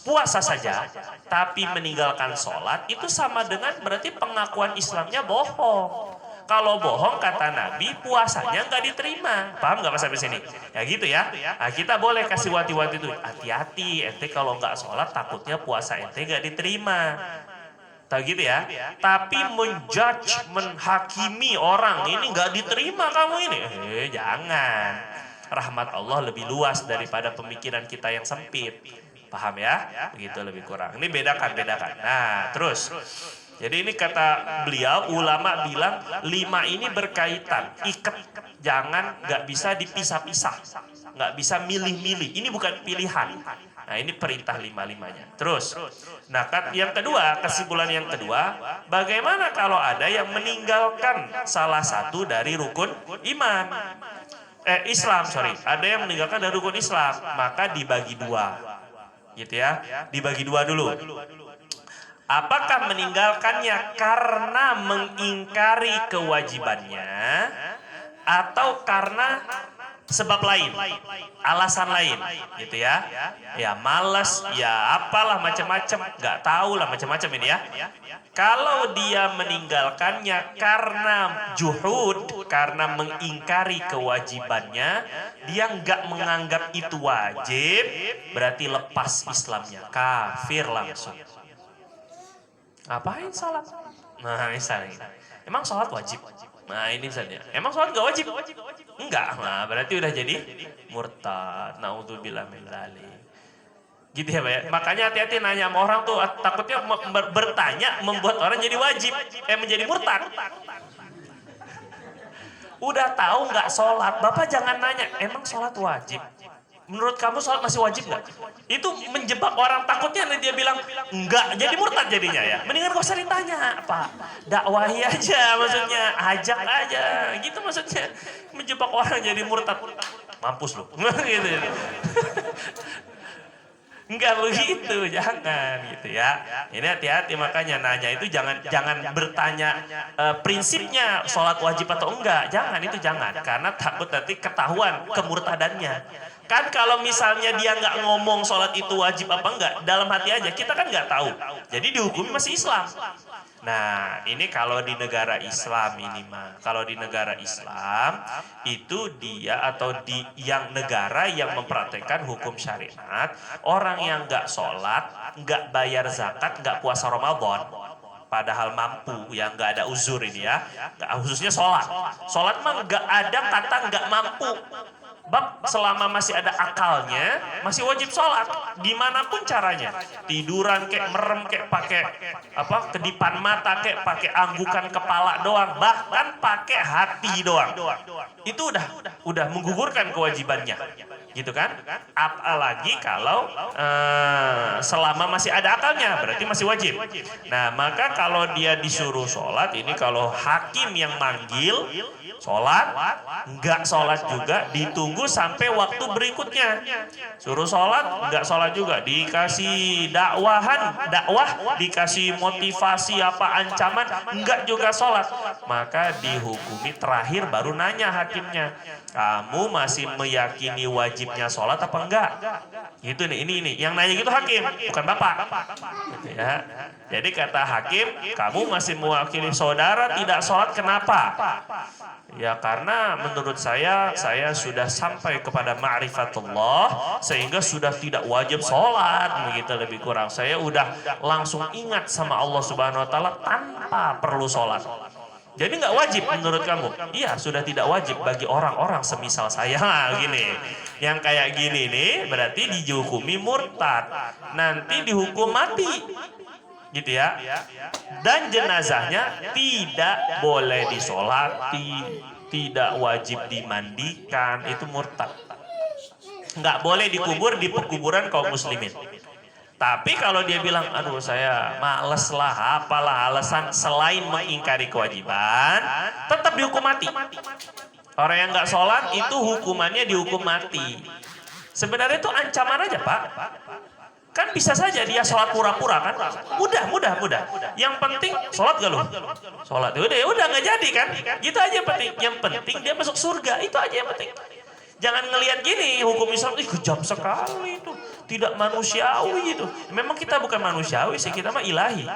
puasa saja tapi meninggalkan sholat itu sama dengan berarti pengakuan Islamnya bohong. Kalau bohong kata Nabi puasanya nggak diterima. Paham nggak sampai sini? Ya gitu ya. Nah, kita boleh kasih wanti-wanti itu. Hati-hati, ente kalau nggak sholat takutnya puasa ente nggak diterima. Tahu gitu ya. Tapi menjudge, menghakimi orang ini nggak diterima kamu ini. Jangan. Rahmat Allah lebih luas daripada pemikiran kita yang sempit. Paham ya? Begitu lebih kurang. Ini bedakan. Nah, terus. Jadi ini kata beliau, ulama bilang 5 ini berkaitan, ikat, jangan, nggak bisa dipisah-pisah, nggak bisa milih-milih. Ini bukan pilihan. Nah ini perintah 5-5-nya. Terus, nah yang kedua, kesimpulan yang kedua, bagaimana kalau ada yang meninggalkan salah satu dari rukun iman? Islam, ada yang meninggalkan dari rukun Islam, maka dibagi dua, gitu ya, dibagi dua dulu. Apakah meninggalkannya karena mengingkari kewajibannya atau karena sebab lain, alasan lain, gitu ya? Ya malas, ya apalah macam-macam, nggak tahu lah macam-macam ini ya. Kalau dia meninggalkannya karena juhud, karena mengingkari kewajibannya, dia nggak menganggap itu wajib, berarti lepas Islamnya, kafir langsung. Ngapain sholat? Nah misalnya, emang sholat wajib? Nah ini misalnya, emang sholat gak wajib? Enggak, nah berarti udah jadi murtad. Naudzubillah min dzalik. Gitu ya Pak ya. Makanya hati-hati nanya sama orang tuh, takutnya bertanya membuat orang jadi wajib, menjadi murtad. Udah tahu nggak sholat, Bapak jangan nanya, emang sholat wajib? Menurut kamu sholat masih wajib nggak? Itu menjebak orang, takutnya dia bilang enggak, jadi murtad jadinya ya. Mendingan gak usah ditanya, Pak. Dakwahi aja maksudnya, ajak aja, gitu maksudnya. Menjebak orang jadi murtad, mampus lu, gitu. Enggak begitu, jangan gitu ya. Ini hati-hati, makanya nanya itu jangan bertanya prinsipnya sholat wajib atau enggak, jangan, karena takut nanti ketahuan kemurtadannya. Kan kalau misalnya dia nggak ngomong sholat itu wajib apa enggak, dalam hati aja, kita kan nggak tahu. Jadi dihukumi masih Islam. Nah ini kalau di negara Islam ini mah, kalau di negara Islam itu dia atau di yang negara yang mempraktekkan hukum syariat, orang yang nggak sholat, nggak bayar zakat, nggak puasa Ramadan, padahal mampu, ya nggak ada uzur ini ya, khususnya sholat. Sholat mah nggak ada kata nggak mampu. Bab selama masih ada akalnya, masih wajib sholat, dimanapun caranya. Tiduran kayak merem kayak pakai apa kedipan mata kayak pakai anggukan kepala doang, bahkan pakai hati doang. Itu udah menggugurkan kewajibannya, gitu kan? Apalagi kalau selama masih ada akalnya, berarti masih wajib. Nah, maka kalau dia disuruh sholat, ini kalau hakim yang manggil sholat, enggak sholat juga, ditunggu sampai waktu berikutnya. Suruh sholat, enggak sholat juga, dikasih dakwah, dikasih motivasi apa ancaman, enggak juga sholat. Maka dihukumi terakhir baru nanya hakimnya, kamu masih meyakini wajibnya sholat apa enggak? Itu nih, ini yang nanya gitu hakim, bukan bapak. Gitu ya. Jadi kata hakim, kamu masih mewakili saudara tidak sholat, kenapa? Ya karena menurut saya sudah sampai kepada ma'rifatullah sehingga sudah tidak wajib sholat, begitu lebih kurang. Saya udah langsung ingat sama Allah Subhanahu Wa Taala tanpa perlu sholat. Jadi nggak wajib menurut kamu? Iya, sudah tidak wajib bagi orang-orang semisal saya. Gini, yang kayak gini nih berarti dihukumi murtad, nanti dihukum mati, gitu ya. Dan jenazahnya tidak boleh disolati, tidak wajib dimandikan, itu murtad. Nggak boleh dikubur di pekuburan kaum muslimin. Tapi kalau dia bilang, aduh saya males lah, apalah alasan selain mengingkari kewajiban, tetap dihukum mati. Orang yang nggak sholat itu hukumannya dihukum mati. Sebenarnya itu ancaman aja Pak. Kan bisa saja dia sholat pura-pura kan, mudah. Yang penting sholat gak lu? Sholat ya udah nggak jadi kan? Gitu aja yang penting. Yang penting dia masuk surga, itu aja yang penting. Jangan ngelihat gini, hukum Islam itu kejam sekali itu, tidak manusiawi itu. Memang kita bukan manusiawi sih, kita mah ilahi.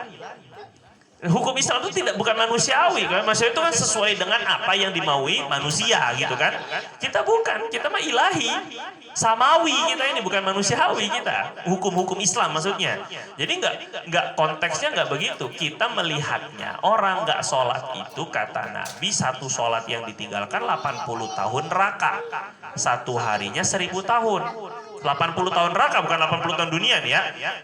Hukum Islam itu bukan manusiawi kan, maksudnya itu kan sesuai dengan apa yang dimaui manusia gitu kan. Kita bukan, kita mah ilahi, samawi kita ini, bukan manusiawi kita. Hukum-hukum Islam maksudnya. Jadi nggak konteksnya nggak begitu. Kita melihatnya orang nggak sholat itu kata Nabi satu sholat yang ditinggalkan 80 tahun neraka, satu harinya 1000 tahun. 80 tahun neraka bukan 80 tahun dunia nih ya.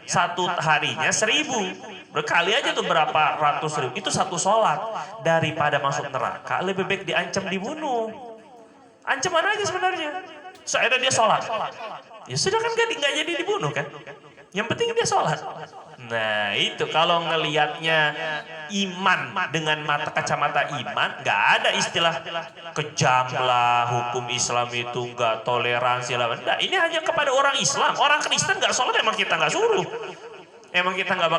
Satu harinya 1000. Berkali aja tuh berapa ratus ribu, itu satu sholat. Daripada masuk neraka, lebih baik diancam dibunuh. Ancaman aja sebenarnya. Soalnya dia sholat. Ya sudah kan nggak jadi dibunuh kan. Yang penting dia sholat. Nah itu kalau ngelihatnya iman dengan mata kacamata iman, nggak ada istilah kejam lah, hukum Islam itu nggak toleransi lah. Nah, ini hanya kepada orang Islam. Orang Kristen nggak sholat emang kita nggak suruh. Emang kita nggak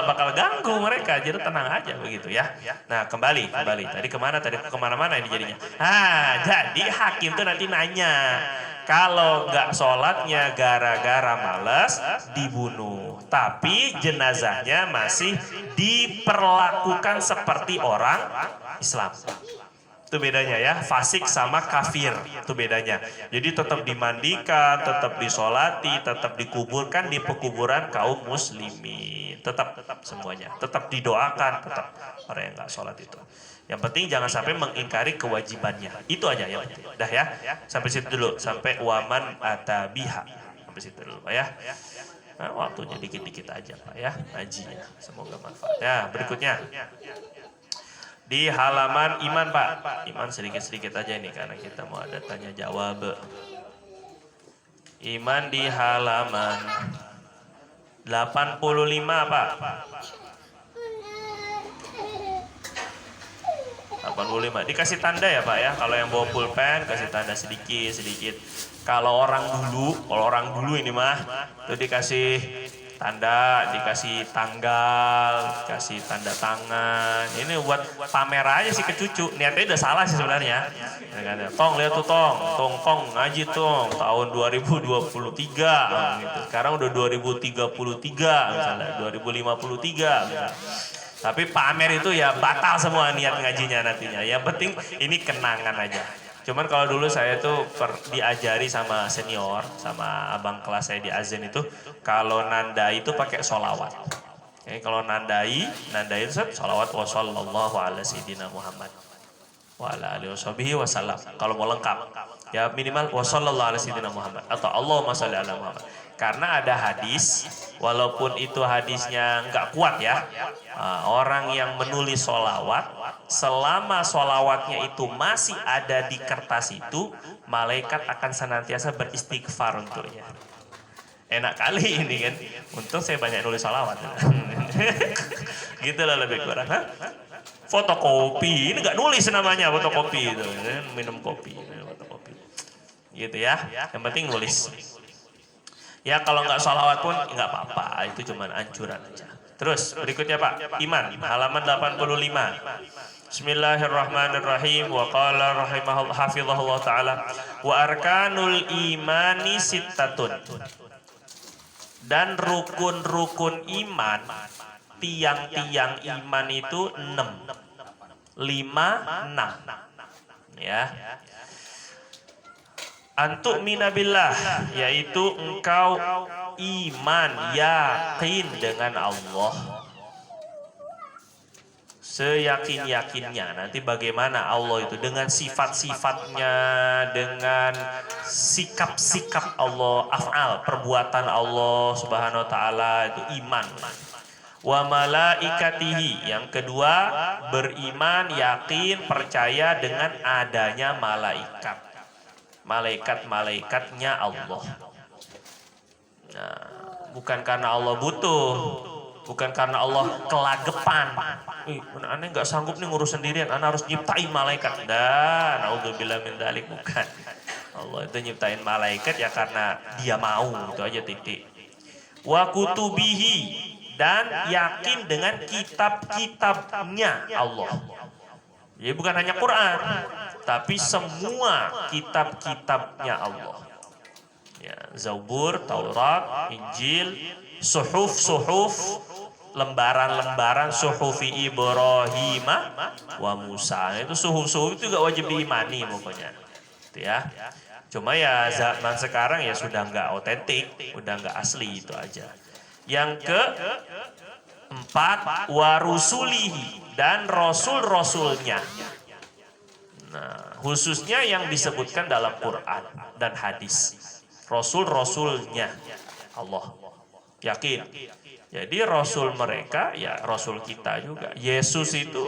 bakal ganggu mereka, jadi tenang aja begitu ya. Nah kembali tadi kemana-mana ini jadinya. Nah jadi hakim tuh nanti nanya, kalau nggak sholatnya gara-gara males dibunuh, tapi jenazahnya masih diperlakukan seperti orang Islam. Itu bedanya ya, fasik sama kafir, itu bedanya. Jadi tetap dimandikan, tetap disolati, tetap dikuburkan di pekuburan kaum muslimin, tetap semuanya, tetap didoakan, tetap orang yang nggak sholat itu. Yang penting jangan sampai mengingkari kewajibannya, itu aja yang penting. Dah ya, sampai situ dulu, sampai waman atabiha, sampai situ dulu Pak ya. Nah, waktunya dikit-dikit aja Pak ya, ngajinya, semoga manfaat. Ya berikutnya. Di halaman iman Pak, iman sedikit-sedikit aja ini karena kita mau ada tanya jawab. Iman di halaman 85 Pak. 85, dikasih tanda ya Pak ya, kalau yang bawa pulpen kasih tanda sedikit. Kalau orang dulu ini mah itu dikasih tanda, dikasih tanggal, dikasih tanda tangan. Ini buat pamer aja sih ke cucu. Niatnya udah salah sih sebenarnya. Tong lihat tuh tong ngaji tong tahun 2023 gitu. Sekarang udah 2033 misalnya, 2053 misalnya. Tapi pamer itu ya batal semua niat ngajinya nantinya. Yang penting ini kenangan aja. Cuman kalau dulu saya tuh diajari sama senior, sama abang kelas saya di Azan itu, kalau nanda itu pakai sholawat. Kalau nandai itu salawat wa sallallahu ala sayyidina Muhammad wa ala alihi wasallam. Kalau mau lengkap ya minimal wa sallallahu ala sayyidina Muhammad atau Allahumma shalli ala Muhammad. Karena ada hadis, walaupun itu hadisnya nggak kuat ya, orang yang menulis sholawat, selama sholawatnya itu masih ada di kertas itu, malaikat akan senantiasa beristighfar untuknya. Enak kali ini kan, untung saya banyak nulis sholawat. Gitu lah lebih kurang. Fotokopi, ini nggak nulis namanya fotokopi itu, minum kopi, fotokopi. Gitu ya, yang penting nulis. Ya kalau nggak sholawat pun nggak apa-apa, itu cuma anjuran aja. Terus berikutnya Pak, iman, halaman 85. Bismillahirrahmanirrahim. Wa qala rahimahullah hafizahullah ta'ala wa arkanul imani sittatun. Dan rukun-rukun iman, tiang-tiang iman itu 6. 6. Ya. Antuk minabillah, yaitu engkau iman, yakin dengan Allah seyakin-yakinnya. Nanti bagaimana Allah itu dengan sifat-sifatnya, dengan sikap-sikap Allah, af'al, perbuatan Allah subhanahu wa ta'ala, itu iman. Wa malaikatihi, yang kedua beriman, yakin, percaya dengan adanya malaikat. Malaikat-malaikatnya Allah. Nah, bukan karena Allah butuh, bukan karena Allah kelagepan. Aneh nggak sanggup nih ngurus sendirian, aneh harus nyiptain malaikat. Dan naudzubillah min dzalik, bukan. Allah itu nyiptain malaikat ya karena Dia mau, itu aja titik. Wa kutubihi, dan yakin dengan kitab-kitabnya Allah. Jadi bukan hanya Quran, tapi semua kitab-kitabnya Allah. Ya, Zabur, Taurat, Injil, suhuf, lembaran-lembaran, suhufi Ibrahim wa Musa. Itu suhuf itu juga wajib diimani pokoknya. Itu ya. Cuma ya zaman sekarang ya sudah nggak otentik, udah nggak asli, itu aja. Yang keempat, warusulihi, dan rasul-rasulnya. Nah, khususnya yang disebutkan dalam Quran dan hadis. Rasul-rasulnya Allah. Yakin. Jadi rasul mereka ya rasul kita juga. Yesus itu,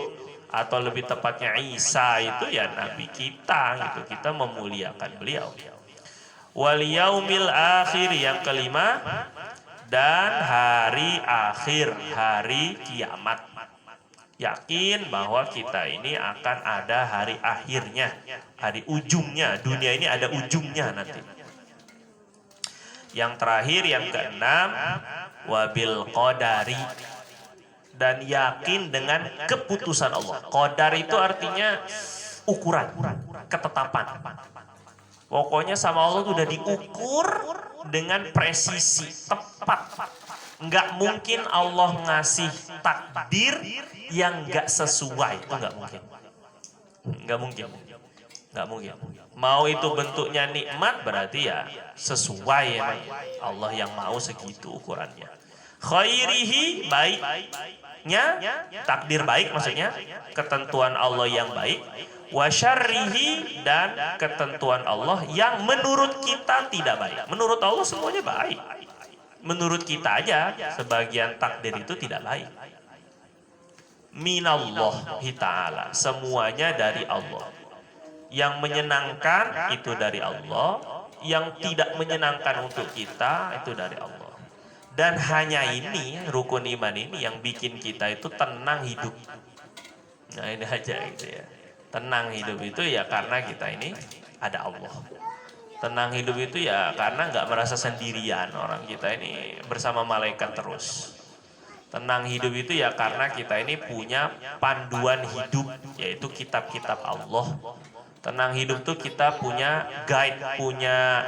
atau lebih tepatnya Isa itu ya nabi kita gitu. Kita memuliakan beliau. Wal yaumil akhir, yang kelima, dan hari akhir, hari kiamat. Yakin bahwa kita ini akan ada hari akhirnya, hari ujungnya. Dunia ini ada ujungnya nanti. Yang terakhir, yang keenam, wabil qadari, dan yakin dengan keputusan Allah. Qadar itu artinya ukuran, ketetapan. Pokoknya sama Allah itu udah diukur dengan presisi, tepat. Nggak mungkin Allah ngasih takdir yang nggak sesuai, itu nggak mungkin. Nggak mungkin. Mau itu bentuknya nikmat berarti ya sesuai emang. Allah yang mau segitu ukurannya. Khairihi, baiknya, takdir baik maksudnya, ketentuan Allah yang baik. Wa syarrihi, dan ketentuan Allah yang menurut kita tidak baik. Menurut Allah semuanya baik. Menurut kita aja sebagian takdir itu tidak baik. Minallahi ta'ala, semuanya dari Allah. Yang menyenangkan itu dari Allah, yang tidak menyenangkan untuk kita itu dari Allah. Dan hanya ini, rukun iman ini yang bikin kita itu tenang hidup. Nah ini aja gitu ya. Tenang hidup itu ya karena kita ini ada Allah. Tenang hidup itu ya karena nggak merasa sendirian, orang kita ini bersama malaikat terus. Tenang hidup itu ya karena kita ini punya panduan hidup, yaitu kitab-kitab Allah. Tenang hidup tuh kita punya guide, punya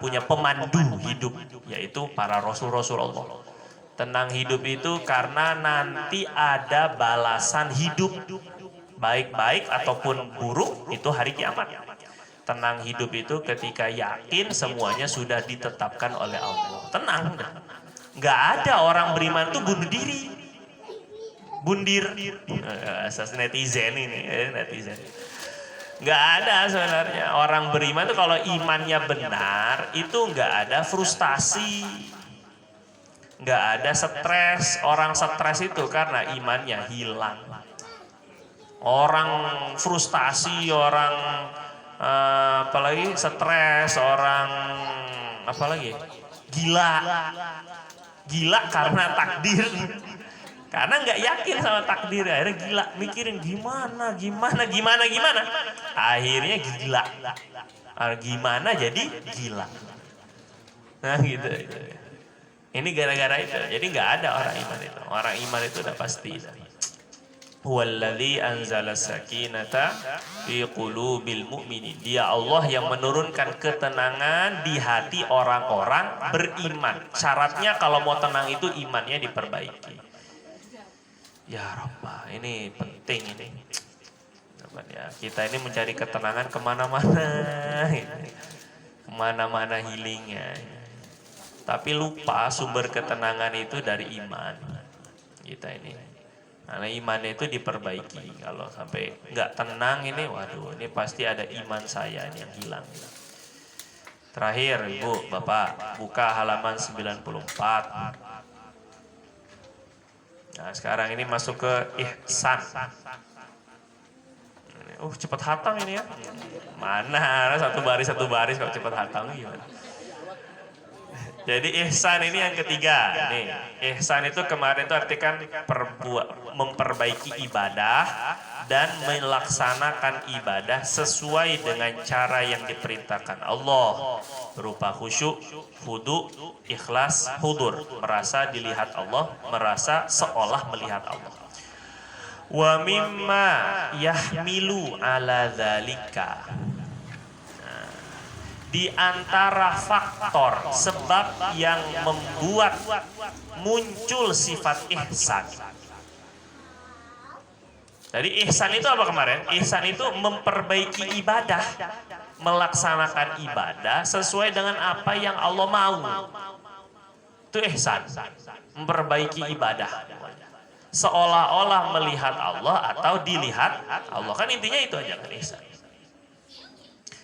punya pemandu hidup, yaitu para rasul-rasul Allah. Tenang hidup itu karena nanti ada balasan hidup, baik-baik ataupun buruk, itu hari kiamat. Tenang hidup itu ketika yakin semuanya sudah ditetapkan oleh Allah. Tenang. Nggak ada orang beriman tuh bunuh diri. Bundir. Asas netizen ini, netizen. Nggak ada sebenarnya. Orang beriman tuh kalau imannya benar, itu nggak ada frustasi. Nggak ada stres. Orang stres itu karena imannya hilang. Orang frustasi, orang apalagi stres, orang apalagi gila karena takdir, karena nggak yakin sama takdir, akhirnya gila, mikirin gimana, akhirnya gila, gimana jadi gila. Nah gitu. Ini gara-gara itu. Jadi nggak ada orang iman itu. Orang iman itu udah pasti. Huwallazi anzala sakinata fi qulubil mu'minin. Dia Allah yang menurunkan ketenangan di hati orang-orang beriman. Syaratnya kalau mau tenang itu imannya diperbaiki. Ya Rabbah, ini penting ini. Ya, kita ini mencari ketenangan kemana-mana, kemana-mana healingnya. Tapi lupa sumber ketenangan itu dari iman kita ini. Karena imannya itu diperbaiki. Kalau sampai nggak tenang ini, waduh, ini pasti ada iman saya ini yang hilang. Terakhir, Ibu, Bapak, buka halaman 94. Nah, sekarang ini masuk ke ihsan. Cepat hatam ini ya. Mana satu baris kalau cepat hatam gimana? Jadi ihsan ini yang ketiga. Nih, ihsan itu kemarin itu artikan memperbaiki ibadah dan melaksanakan ibadah sesuai dengan cara yang diperintahkan Allah, berupa khusyuk, khudu, ikhlas, hudur, merasa dilihat Allah, merasa seolah melihat Allah. Wa mimma yahmilu ala dzalika. Di antara faktor sebab yang membuat muncul sifat ihsan. Jadi ihsan itu apa kemarin? Ihsan itu memperbaiki ibadah, melaksanakan ibadah sesuai dengan apa yang Allah mau. Itu ihsan, memperbaiki ibadah. Seolah-olah melihat Allah atau dilihat Allah. Kan intinya itu aja kan ihsan.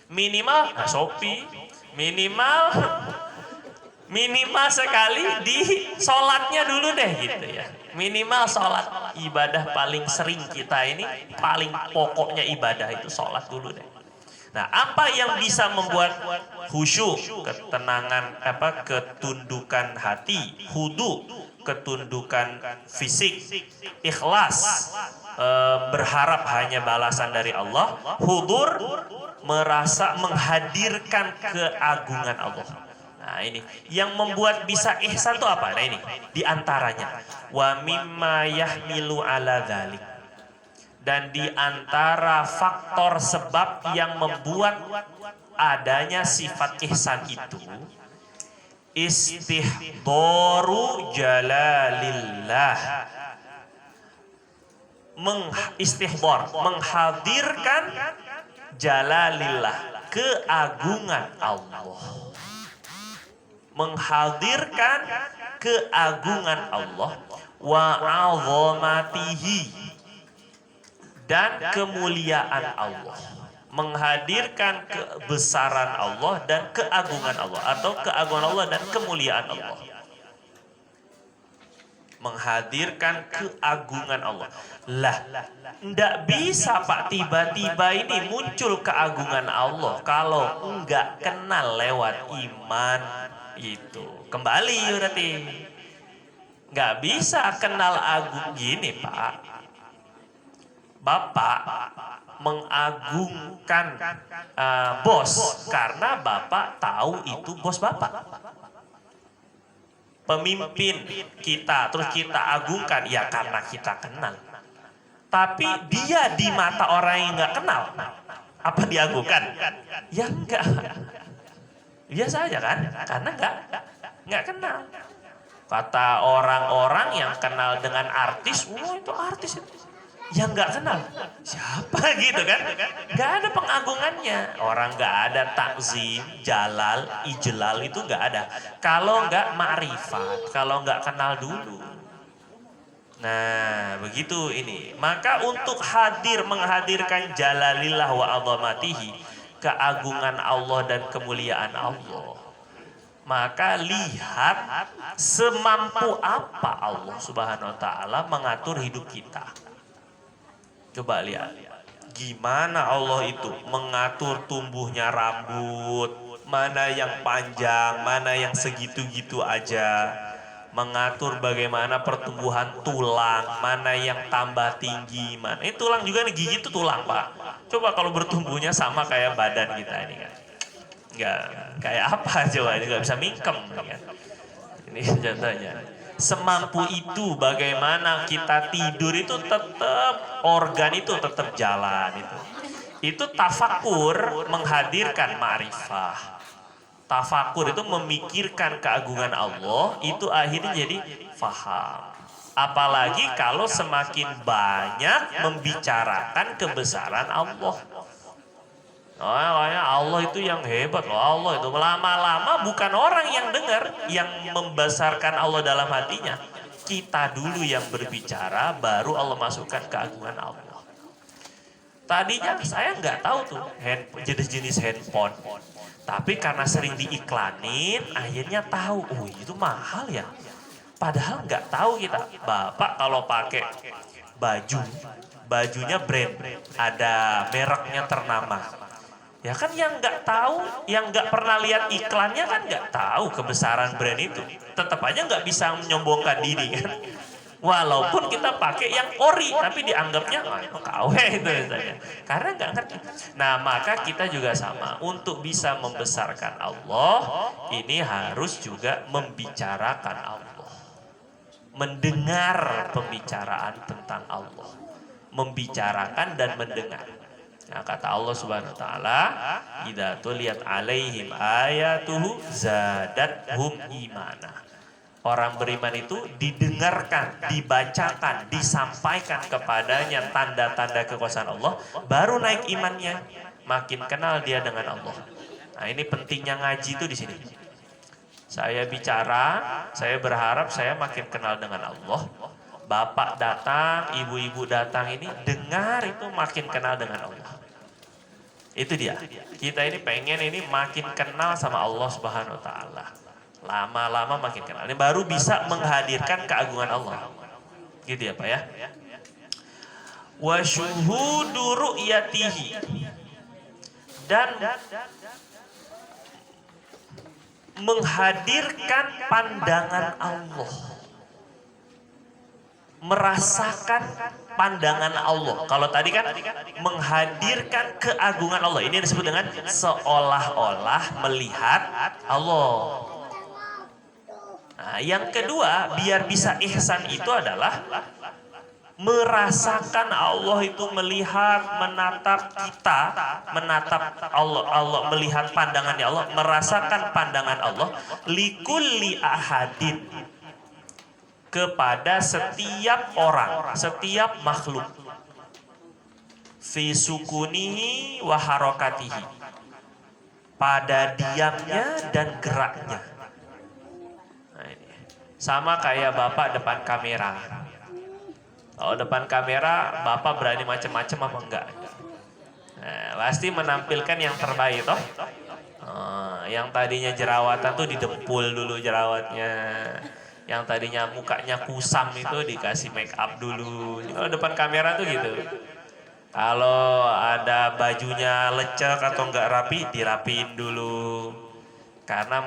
Minimal Shopee, minimal sekali di sholatnya dulu deh gitu ya. Minimal sholat, ibadah paling sering kita ini, paling pokoknya ibadah itu sholat dulu deh. Nah, apa yang bisa membuat khusyuk, ketenangan, ketundukan hati, hudu, ketundukan fisik, ikhlas, berharap hanya balasan dari Allah, hudur, merasa menghadirkan keagungan Allah. Nah ini yang membuat bisa ihsan itu apa? Nah ini diantaranya wa mimma yahmilu ala dzalik, dan diantara faktor sebab yang membuat adanya sifat ihsan itu istihdaru jalalillah, menghadirkan jalalillah, keagungan Allah. Menghadirkan keagungan Allah wa 'azamatihi, dan kemuliaan Allah. Menghadirkan kebesaran Allah dan keagungan Allah, atau keagungan Allah dan kemuliaan Allah. Menghadirkan keagungan Allah. Lah, ndak bisa Pak tiba-tiba ini muncul keagungan Allah kalau enggak kenal lewat iman itu. Kembali berarti. Nggak bisa kenal agung gini Pak. Bapak mengagungkan bos karena Bapak tahu itu bos Bapak. Pemimpin kita, terus kita agungkan ya karena kita kenal. Tapi dia di mata orang yang nggak kenal, apa diagungkan? Ya enggak. Biasa aja kan, karena nggak kenal. Kata orang-orang yang kenal dengan artis, itu artis itu. yang nggak kenal siapa gitu kan, nggak ada pengagungannya. Orang nggak ada takzim, jalal, ijlal itu nggak ada kalau nggak ma'rifat, kalau nggak kenal dulu. Nah begitu ini. Maka untuk menghadirkan jalalillah wa azamatihi, keagungan Allah dan kemuliaan Allah, maka lihat semampu apa Allah Subhanahu wa taala mengatur hidup kita. Coba lihat gimana Allah itu mengatur tumbuhnya rambut, mana yang panjang, mana yang segitu-gitu aja, mengatur bagaimana pertumbuhan tulang, mana yang tambah tinggi, mana ini tulang juga nih, gigi itu tulang Pak. Coba kalau bertumbuhnya sama kayak badan kita ini kan, nggak kayak apa coba, ini nggak bisa mingkem kan. Ini contohnya. Semampu itu bagaimana kita tidur itu tetap organ itu tetap jalan itu. Itu tafakur menghadirkan ma'rifah. Tafakur itu memikirkan keagungan Allah, itu akhirnya jadi faham. Apalagi kalau semakin banyak membicarakan kebesaran Allah. Oh, Allah itu yang hebat loh, Allah itu lama-lama bukan orang yang dengar, yang membesarkan Allah dalam hatinya. Kita dulu yang berbicara, baru Allah masukkan keagungan Allah. Tadinya saya nggak tahu tuh jenis-jenis handphone, tapi karena sering diiklanin, akhirnya tahu. Oh itu mahal ya. Padahal nggak tahu kita. Bapak kalau pakai bajunya brand, ada mereknya ternama. Ya kan yang nggak tahu, yang nggak pernah lihat iklannya kan nggak tahu kebesaran brand itu. Tetap aja nggak bisa menyombongkan diri kan. Walaupun kita pakai yang ori, tapi dianggapnya KW itu misalnya. Karena nggak ngerti. Nah maka kita juga sama. Untuk bisa membesarkan Allah, ini harus juga membicarakan Allah. Mendengar pembicaraan tentang Allah. Membicarakan dan mendengar. Nah, kata Allah Subhanahu wa taala, "Idza tuliyat 'alaihim ayatuhu zadathum imana." Orang beriman itu didengarkan, dibacakan, disampaikan kepadanya tanda-tanda kekuasaan Allah, baru naik imannya, makin kenal dia dengan Allah. Nah, ini pentingnya ngaji itu di sini. Saya bicara, saya berharap saya makin kenal dengan Allah. Bapak datang, ibu-ibu datang ini dengar itu makin kenal dengan Allah. Itu dia. Kita ini pengen ini makin kenal sama Allah Subhanahu wa taala. Lama-lama makin kenal. Ini baru bisa menghadirkan keagungan Allah. Gitu ya, Pak ya. Wa syuhudu ru'yatihi. Dan menghadirkan pandangan Allah. Merasakan pandangan Allah. Kalau tadi kan menghadirkan keagungan Allah. Ini disebut dengan seolah-olah melihat Allah. Nah, yang kedua, biar bisa ihsan itu adalah merasakan Allah itu melihat, menatap kita, menatap Allah melihat pandangannya Allah, merasakan pandangan Allah likulli ahadin, kepada setiap orang, setiap makhluk, fi sukunihi wa harokatihi, pada diamnya dan geraknya. Nah, ini. Sama kayak Bapak depan kamera. Kalau depan kamera Bapak berani macam-macam apa enggak? Nah, pasti menampilkan yang terbaik toh. Yang tadinya jerawatan tuh didempul dulu jerawatnya. Yang tadinya mukanya kusam itu dikasih make up dulu. Kalau depan kamera tuh gitu. Kalau ada bajunya lecek atau enggak rapi, dirapiin dulu. Karena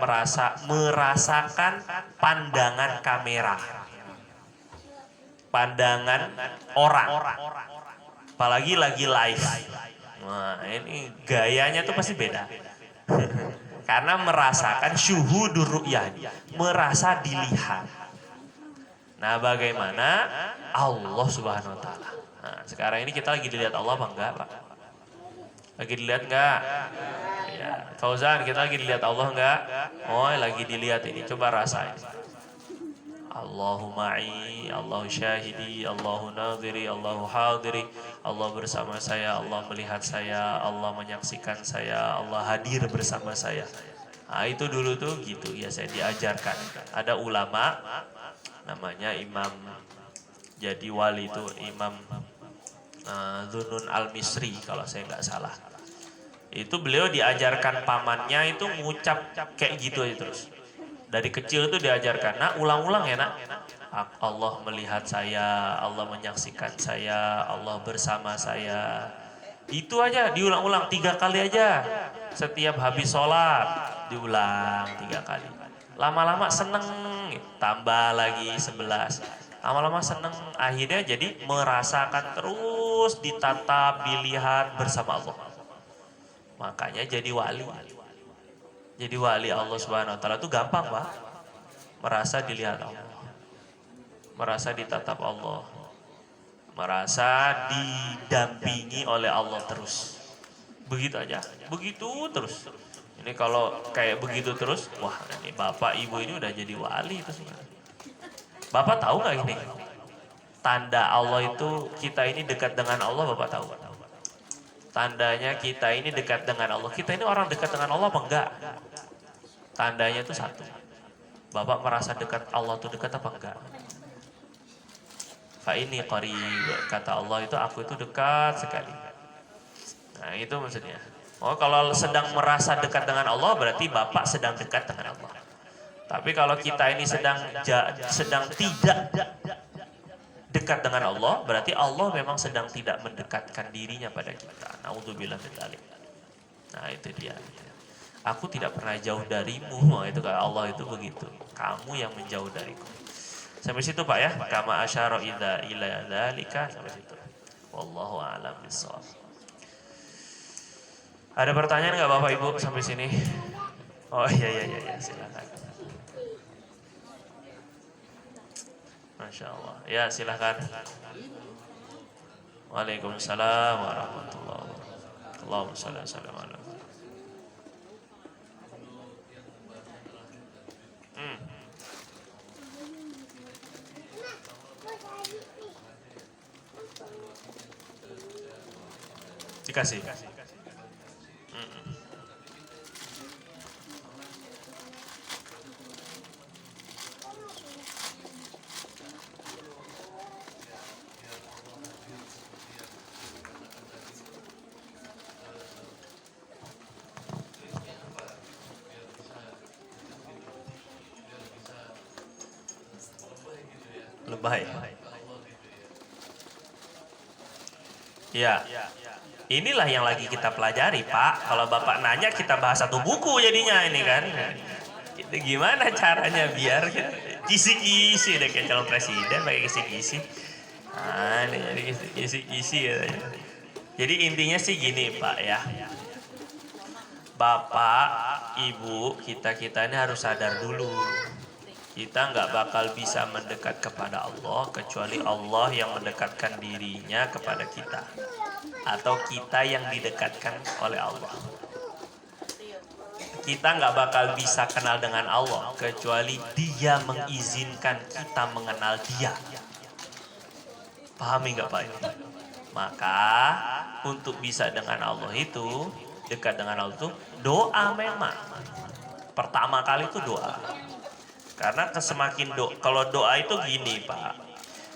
merasakan pandangan kamera. Pandangan orang. Apalagi lagi live. Nah, ini gayanya tuh pasti beda. Karena merasakan syuhudur ru'yah, merasa dilihat. Nah, bagaimana Allah Subhanahu wa taala. Nah, sekarang ini kita lagi dilihat Allah apa enggak, Pak? Lagi dilihat enggak? Ya, Fauzan, kita lagi dilihat Allah enggak? Oh, lagi dilihat ini. Coba rasain. Allahu ma'i, Allahu syahidi, Allahu nadhiri, Allahu hadiri. Allah bersama saya, Allah melihat saya, Allah menyaksikan saya, Allah hadir bersama saya. Nah, itu dulu tuh gitu ya, saya diajarkan. Ada ulama namanya Imam, jadi wali itu Imam Dzunun Al-Misri kalau saya nggak salah. Itu beliau diajarkan pamannya itu ngucap kayak gitu aja terus. Dari kecil itu diajarkan, nak ulang-ulang ya nak. Allah melihat saya, Allah menyaksikan saya, Allah bersama saya. Itu aja diulang-ulang 3 kali aja. Setiap habis sholat diulang 3 kali. Lama-lama seneng, tambah lagi 11. Lama-lama seneng, akhirnya jadi merasakan terus ditatap, dilihat bersama Allah. Makanya jadi wali. Jadi wali Allah Subhanahu wa taala itu gampang, Pak. Merasa dilihat Allah. Merasa ditatap Allah. Merasa didampingi oleh Allah terus. Begitu aja. Begitu terus. Ini kalau kayak begitu terus, wah ini Bapak Ibu ini udah jadi wali itu sebenarnya. Bapak tahu nggak ini? Tanda Allah itu kita ini dekat dengan Allah, Bapak tahu? Tandanya kita ini dekat dengan Allah. Kita ini orang dekat dengan Allah apa enggak? Tandanya itu satu. Bapak merasa dekat Allah itu dekat apa enggak? Fa ini qarib, kata Allah itu aku itu dekat sekali. Nah itu maksudnya. Oh kalau sedang merasa dekat dengan Allah berarti Bapak sedang dekat dengan Allah. Tapi kalau kita ini sedang tidak dekat dengan Allah, berarti Allah memang sedang tidak mendekatkan dirinya pada kita. Naudzubillah min dzalik. Nah itu dia. Aku tidak pernah jauh darimu. Nah, itu Allah itu begitu. Kamu yang menjauh dariku. Sampai situ Pak ya. Kama asyara ila dzalika, sampai situ. Wallahu a'lam bishawab. Ada pertanyaan nggak Bapak Ibu sampai sini? Oh iya silakan. Masya Allah. Ya silakan. Waalaikumsalam warahmatullahi wabarakatuh. Allahumma shalli ala sayyidina. Dikasih. Lebay. Ya. Inilah yang lagi kita pelajari, Pak. Kalau Bapak nanya kita bahas satu buku jadinya ini kan. Itu gimana caranya biar kisi-kisi deh kayak calon presiden pakai kisi-kisi. Nah, ini jadi kisi-kisi katanya. Jadi intinya sih gini, Pak ya. Bapak, Ibu, kita ini harus sadar dulu. Kita nggak bakal bisa mendekat kepada Allah kecuali Allah yang mendekatkan dirinya kepada kita. Atau kita yang didekatkan oleh Allah. Kita nggak bakal bisa kenal dengan Allah kecuali Dia mengizinkan kita mengenal Dia. Pahami nggak Pak ini? Maka untuk bisa dengan Allah itu, dekat dengan Allah itu doa memang. Pertama kali itu doa. Karena semakin kalau doa itu gini Pak.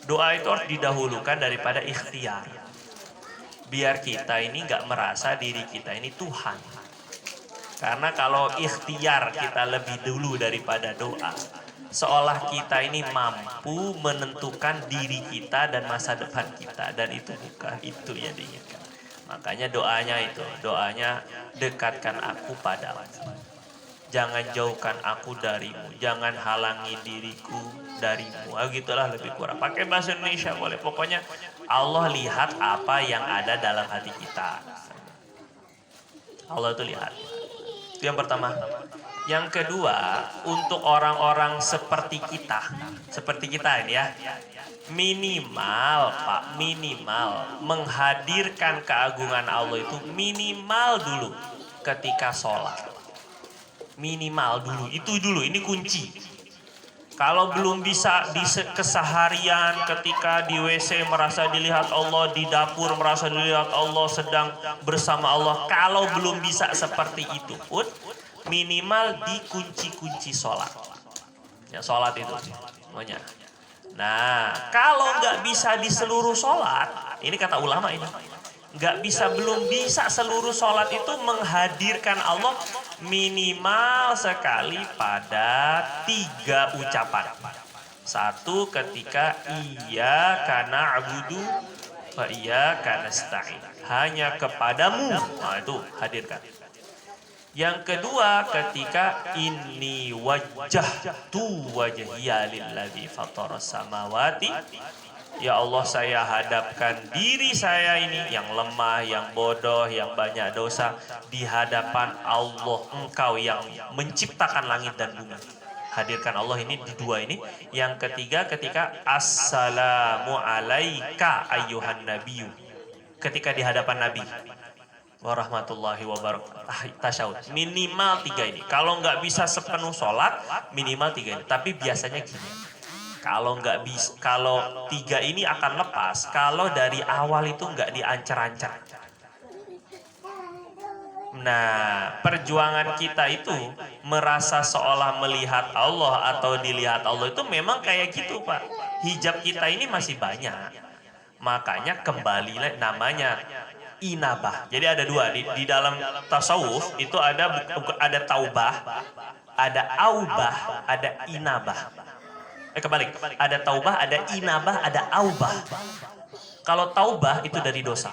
Doa itu harus didahulukan daripada ikhtiar. Biar kita ini nggak merasa diri kita ini Tuhan. Karena kalau ikhtiar kita lebih dulu daripada doa, seolah kita ini mampu menentukan diri kita dan masa depan kita, dan itu bukan itu yang diinginkan. Makanya doanya dekatkan aku padamu. Jangan jauhkan aku darimu, jangan halangi diriku darimu. Gitulah lebih kurang. Pakai bahasa Indonesia boleh. Pokoknya Allah lihat apa yang ada dalam hati kita. Allah itu lihat. Itu yang pertama. Yang kedua, untuk orang-orang seperti kita ini ya, minimal Pak, minimal menghadirkan keagungan Allah itu minimal dulu ketika sholat. Minimal dulu, itu dulu, ini kunci. Kalau belum bisa di keseharian ketika di WC merasa dilihat Allah, di dapur merasa dilihat Allah, sedang bersama Allah. Kalau belum bisa seperti itu pun minimal di kunci-kunci sholat. Ya sholat itu semuanya. Nah kalau nggak bisa di seluruh sholat, ini kata ulama ini. Nggak bisa, belum bisa seluruh sholat itu menghadirkan Allah minimal sekali pada 3 ucapan. Satu ketika iya karena abudu wa iya karena nasta'in, hanya kepadamu, nah itu hadirkan. Yang kedua ketika inni wajjahtu wajhiya lilladzi fataras samawati, ya Allah saya hadapkan diri saya ini yang lemah, yang bodoh, yang banyak dosa di hadapan Allah Engkau yang menciptakan langit dan bumi. Hadirkan Allah ini di 2 ini. Yang ketiga ketika assalamu alaika ayyuhan nabiyyu, ketika di hadapan Nabi warahmatullahi wabarakatuh, tasyahud. Minimal 3 ini. Kalau nggak bisa sepenuh sholat minimal 3 ini. Tapi biasanya gini, kalau nggak bisa, kalau 3 ini akan lepas kalau dari awal itu nggak diancar-ancar. Nah, perjuangan kita itu merasa seolah melihat Allah atau dilihat Allah itu memang kayak gitu, Pak. Hijab kita ini masih banyak. Makanya kembali namanya inabah. Jadi ada 2 di dalam tasawuf itu ada taubah, ada aubah, ada inabah. Kebalik, ada taubah, ada inabah, ada aubah. Kalau taubah itu dari dosa,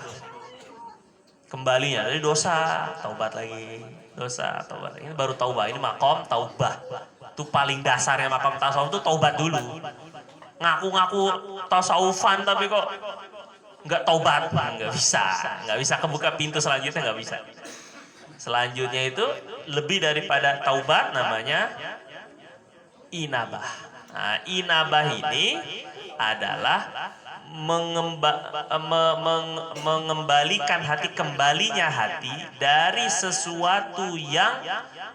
kembalinya dari dosa, taubat lagi, dosa, taubat lagi. Ini baru taubah, ini makom taubah. Itu paling dasarnya makom tasawuf itu taubat dulu. Ngaku-ngaku tasawufan tapi kok nggak taubat, nggak bisa kebuka pintu selanjutnya, nggak bisa. Selanjutnya itu lebih daripada taubat, namanya inabah. Nah, inabah ini adalah mengembalikan hati, kembalinya hati dari sesuatu yang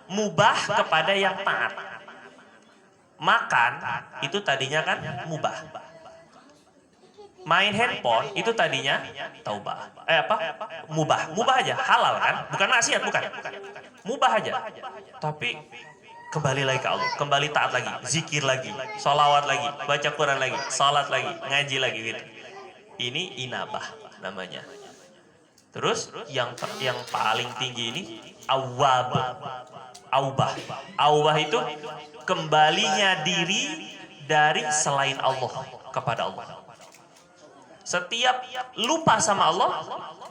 mubah kepada yang taat. Makan itu tadinya kan mubah. Main handphone itu tadinya taubah. Mubah aja, halal kan? Bukan maksiat, bukan. Mubah aja. Tapi kembali lagi ke Allah, kembali taat lagi, zikir lagi, sholawat lagi, baca Quran lagi, salat lagi, ngaji lagi gitu. Ini inabah namanya. Terus yang paling tinggi ini aubah. Aubah itu kembalinya diri dari selain Allah kepada Allah. Setiap lupa sama Allah,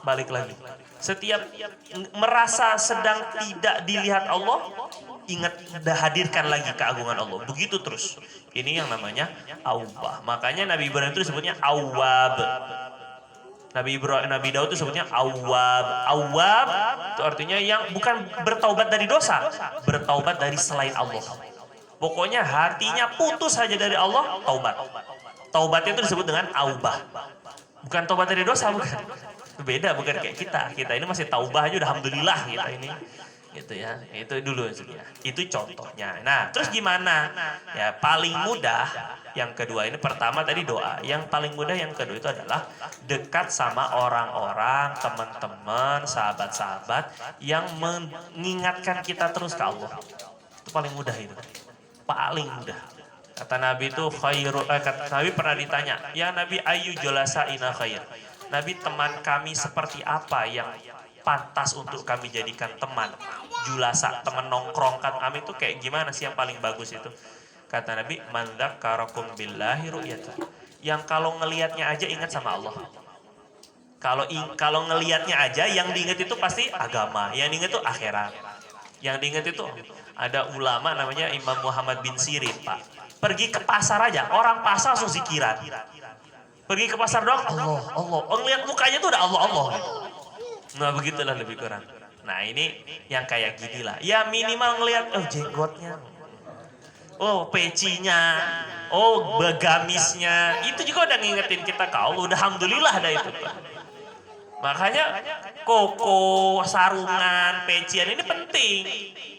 balik lagi. Setiap merasa sedang tidak dilihat Allah, ingat, hadirkan lagi keagungan Allah. Begitu terus. Ini yang namanya aubah. Makanya Nabi Ibrahim itu disebutnya awwab. Nabi Daud itu sebutnya awwab. Awwab itu artinya yang bukan bertaubat dari dosa, bertaubat dari selain Allah. Pokoknya hatinya putus saja dari Allah, taubat. Taubatnya itu disebut dengan aubah. Bukan taubat dari dosa, bukan. Beda, bukan kayak kita. Kita ini masih taubah aja udah alhamdulillah kita ini. Gitu ya. Itu dulu maksudnya. Itu contohnya. Nah, terus gimana? Ya, paling mudah yang kedua ini, pertama tadi doa. Yang paling mudah yang kedua itu adalah dekat sama orang-orang, teman-teman, sahabat-sahabat yang mengingatkan kita terus ke Allah. Itu paling mudah itu. Paling mudah. Kata Nabi itu Nabi pernah ditanya, ya Nabi ayu jolasa ina khair. Nabi, teman kami seperti apa yang pantas untuk kami jadikan teman? Julasa, teman nongkrongkan kami itu kayak gimana sih yang paling bagus itu? Kata Nabi, man dzakarakum billahi ru'yatan. Yang kalau ngelihatnya aja ingat sama Allah. Kalau ngelihatnya aja yang diingat itu pasti agama, yang diingat itu akhirat. Yang diingat itu ada ulama namanya Imam Muhammad bin Sirin, Pak. Pergi ke pasar aja, orang pasar langsung zikiran. Pergi ke pasar doang, Allah. Ngeliat mukanya tuh udah Allah. Nah begitulah lebih kurang. Nah ini yang kayak gini lah. Ya minimal ngeliat, jenggotnya, pecinya, begamisnya. Itu juga udah ngingetin kita ke Allah. Udah alhamdulillah ada itu. Makanya koko, sarungan, pecian ini penting.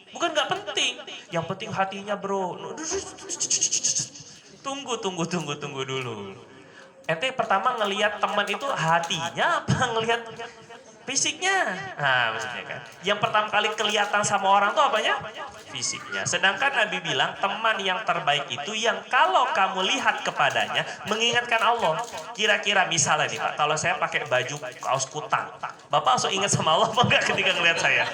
Bukan nggak penting. Yang penting hatinya bro. Tunggu dulu. Ente pertama ngelihat teman itu hatinya apa ngelihat fisiknya? Nah, maksudnya kan. Yang pertama kali kelihatan sama orang tuh apanya? Fisiknya. Sedangkan Nabi bilang teman yang terbaik itu yang kalau kamu lihat kepadanya mengingatkan Allah. Kira-kira misalnya nih Pak, kalau saya pakai baju kaos kutang, Bapak langsung ingat sama Allah apa enggak ketika ngelihat saya?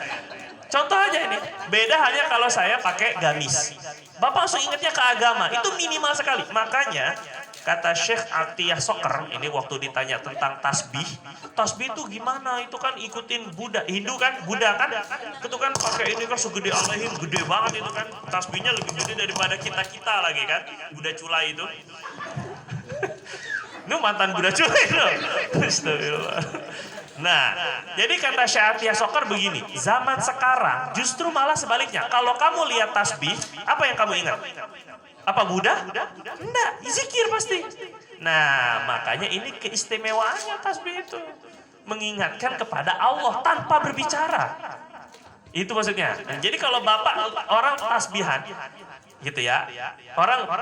Contoh aja ini, beda hanya kalau saya pakai gamis. Bapak langsung ingatnya ke agama, itu minimal sekali. Makanya kata Syekh Atiyah Soker, ini waktu ditanya tentang tasbih itu gimana? Itu kan ikutin Buddha, Hindu kan, Buddha kan, itu kan pakai ini kan segede Allahim, gede banget itu kan, tasbihnya lebih gede daripada kita lagi kan, Buddha culai itu. Ini mantan Buddha culai loh. Astagfirullah. Nah, jadi kata Syekh Atiyah Soker begini, zaman sekarang justru malah sebaliknya. Kalau kamu lihat tasbih, apa yang kamu ingat? Apa Buddha? Enggak, zikir pasti. Nah, makanya ini keistimewaannya tasbih itu. Mengingatkan kepada Allah tanpa berbicara. Itu maksudnya. Nah, jadi kalau Bapak orang tasbihan, gitu ya.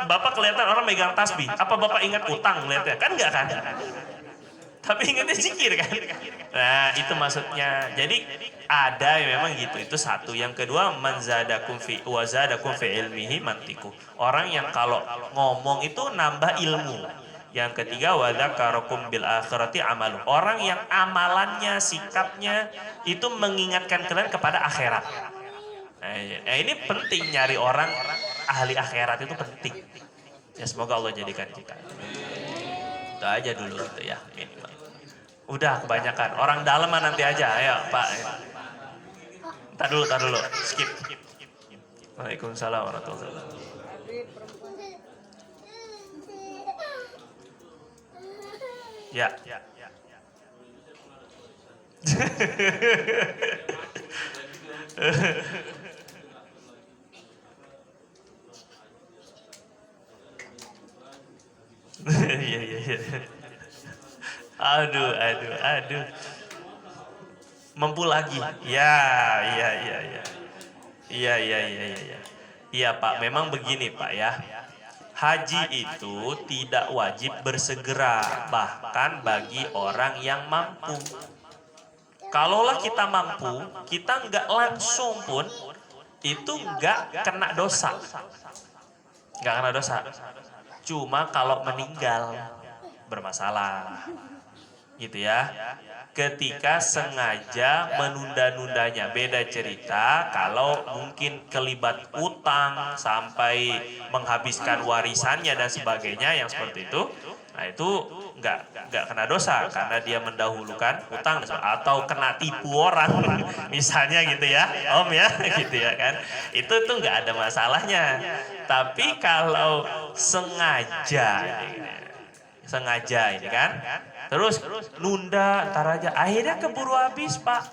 Bapak kelihatan orang megang tasbih. Apa Bapak ingat utang melihatnya? Kan enggak kan? Tapi ingatnya zikir kan? Nah, itu maksudnya. Jadi ada yang memang gitu. Itu satu. Yang kedua, manzadakum fi wazadakum fi ilmihi mantiku. Orang yang kalau ngomong itu nambah ilmu. Yang ketiga, wadzakarakum bil akhirati amalu. Orang yang amalannya, sikapnya itu mengingatkan kalian kepada akhirat. Nah, ini penting nyari orang ahli akhirat itu penting. Ya semoga Allah jadikan kita. Itu aja dulu gitu ya minimal. Udah kebanyakan. Orang dalaman nanti aja. Ayo Pak. Tar dulu. Skip. Waalaikumsalam warahmatullahi wabarakatuh. Ya. Iya. Aduh. Mampu lagi. Ya. Iya Pak, memang begini Pak ya. Haji itu tidak wajib bersegera, bahkan bagi orang yang mampu. Kalaulah kita mampu, kita nggak langsung pun, itu nggak kena dosa. Nggak kena dosa. Cuma kalau meninggal, bermasalah. Gitu ya. Ketika sengaja menunda-nundanya, beda cerita kalau mungkin kelibat utang sampai menghabiskan warisannya dan sebagainya yang seperti itu. Nah itu nggak kena dosa karena dia mendahulukan utang atau kena tipu orang misalnya gitu ya Om ya gitu ya kan, itu tuh nggak ada masalahnya. Tapi kalau sengaja ini kan, terus nunda ntar aja, akhirnya keburu habis Pak.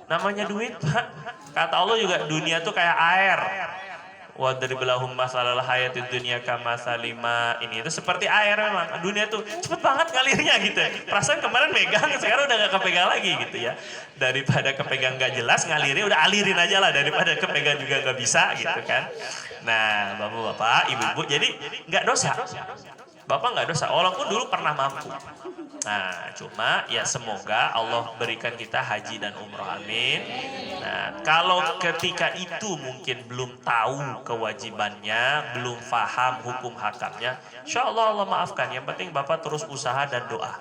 Namanya duit Pak. Kata Allah juga dunia tuh kayak air. Wadrib lahum masalal hayatid dunya kamasalima. Ini itu seperti air memang. Dunia tuh cepet banget ngalirnya gitu. Perasaan kemarin megang, sekarang udah gak kepegang lagi gitu ya. Daripada kepegang gak jelas, ngalirnya udah alirin aja lah. Daripada kepegang juga gak bisa gitu kan. Nah bapak-bapak, ibu-ibu, jadi gak dosa. Bapak nggak dosa, walaupun dulu pernah mampu. Nah, cuma ya semoga Allah berikan kita haji dan umroh, amin. Nah, kalau ketika itu mungkin belum tahu kewajibannya, belum paham hukum hakamnya, insya Allah Allah maafkan. Yang penting Bapak terus usaha dan doa.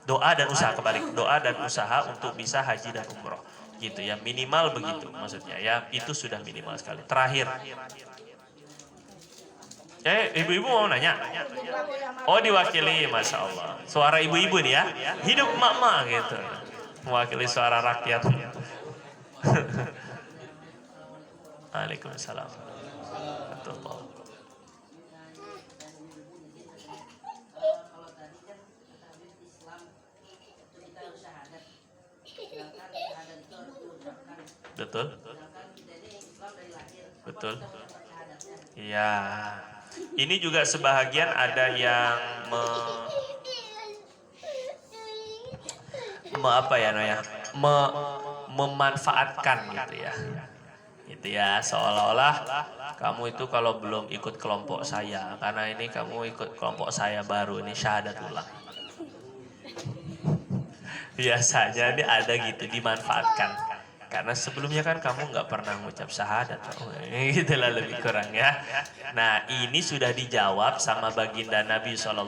Doa dan usaha, kebalik. Doa dan usaha untuk bisa haji dan umroh. Gitu ya, minimal begitu maksudnya ya. Itu sudah minimal sekali. Terakhir. Ibu-ibu mau nanya? Oh diwakili, Masya Allah. Suara ibu-ibu nih ya. Hidup emak-emak gitu. Mewakili suara rakyat. Waalaikumsalam. Betul. Betul. Iya. Ini juga sebahagian ada yang memanfaatkan gitu ya. Gitu ya, seolah-olah kamu itu kalau belum ikut kelompok saya, karena ini kamu ikut kelompok saya baru, ini syahadatullah. Biasanya ini ada gitu, dimanfaatkan. Karena sebelumnya kan kamu nggak pernah mengucap syahadat. Oh, gitulah lebih kurang ya. Nah, ini sudah dijawab sama baginda Nabi SAW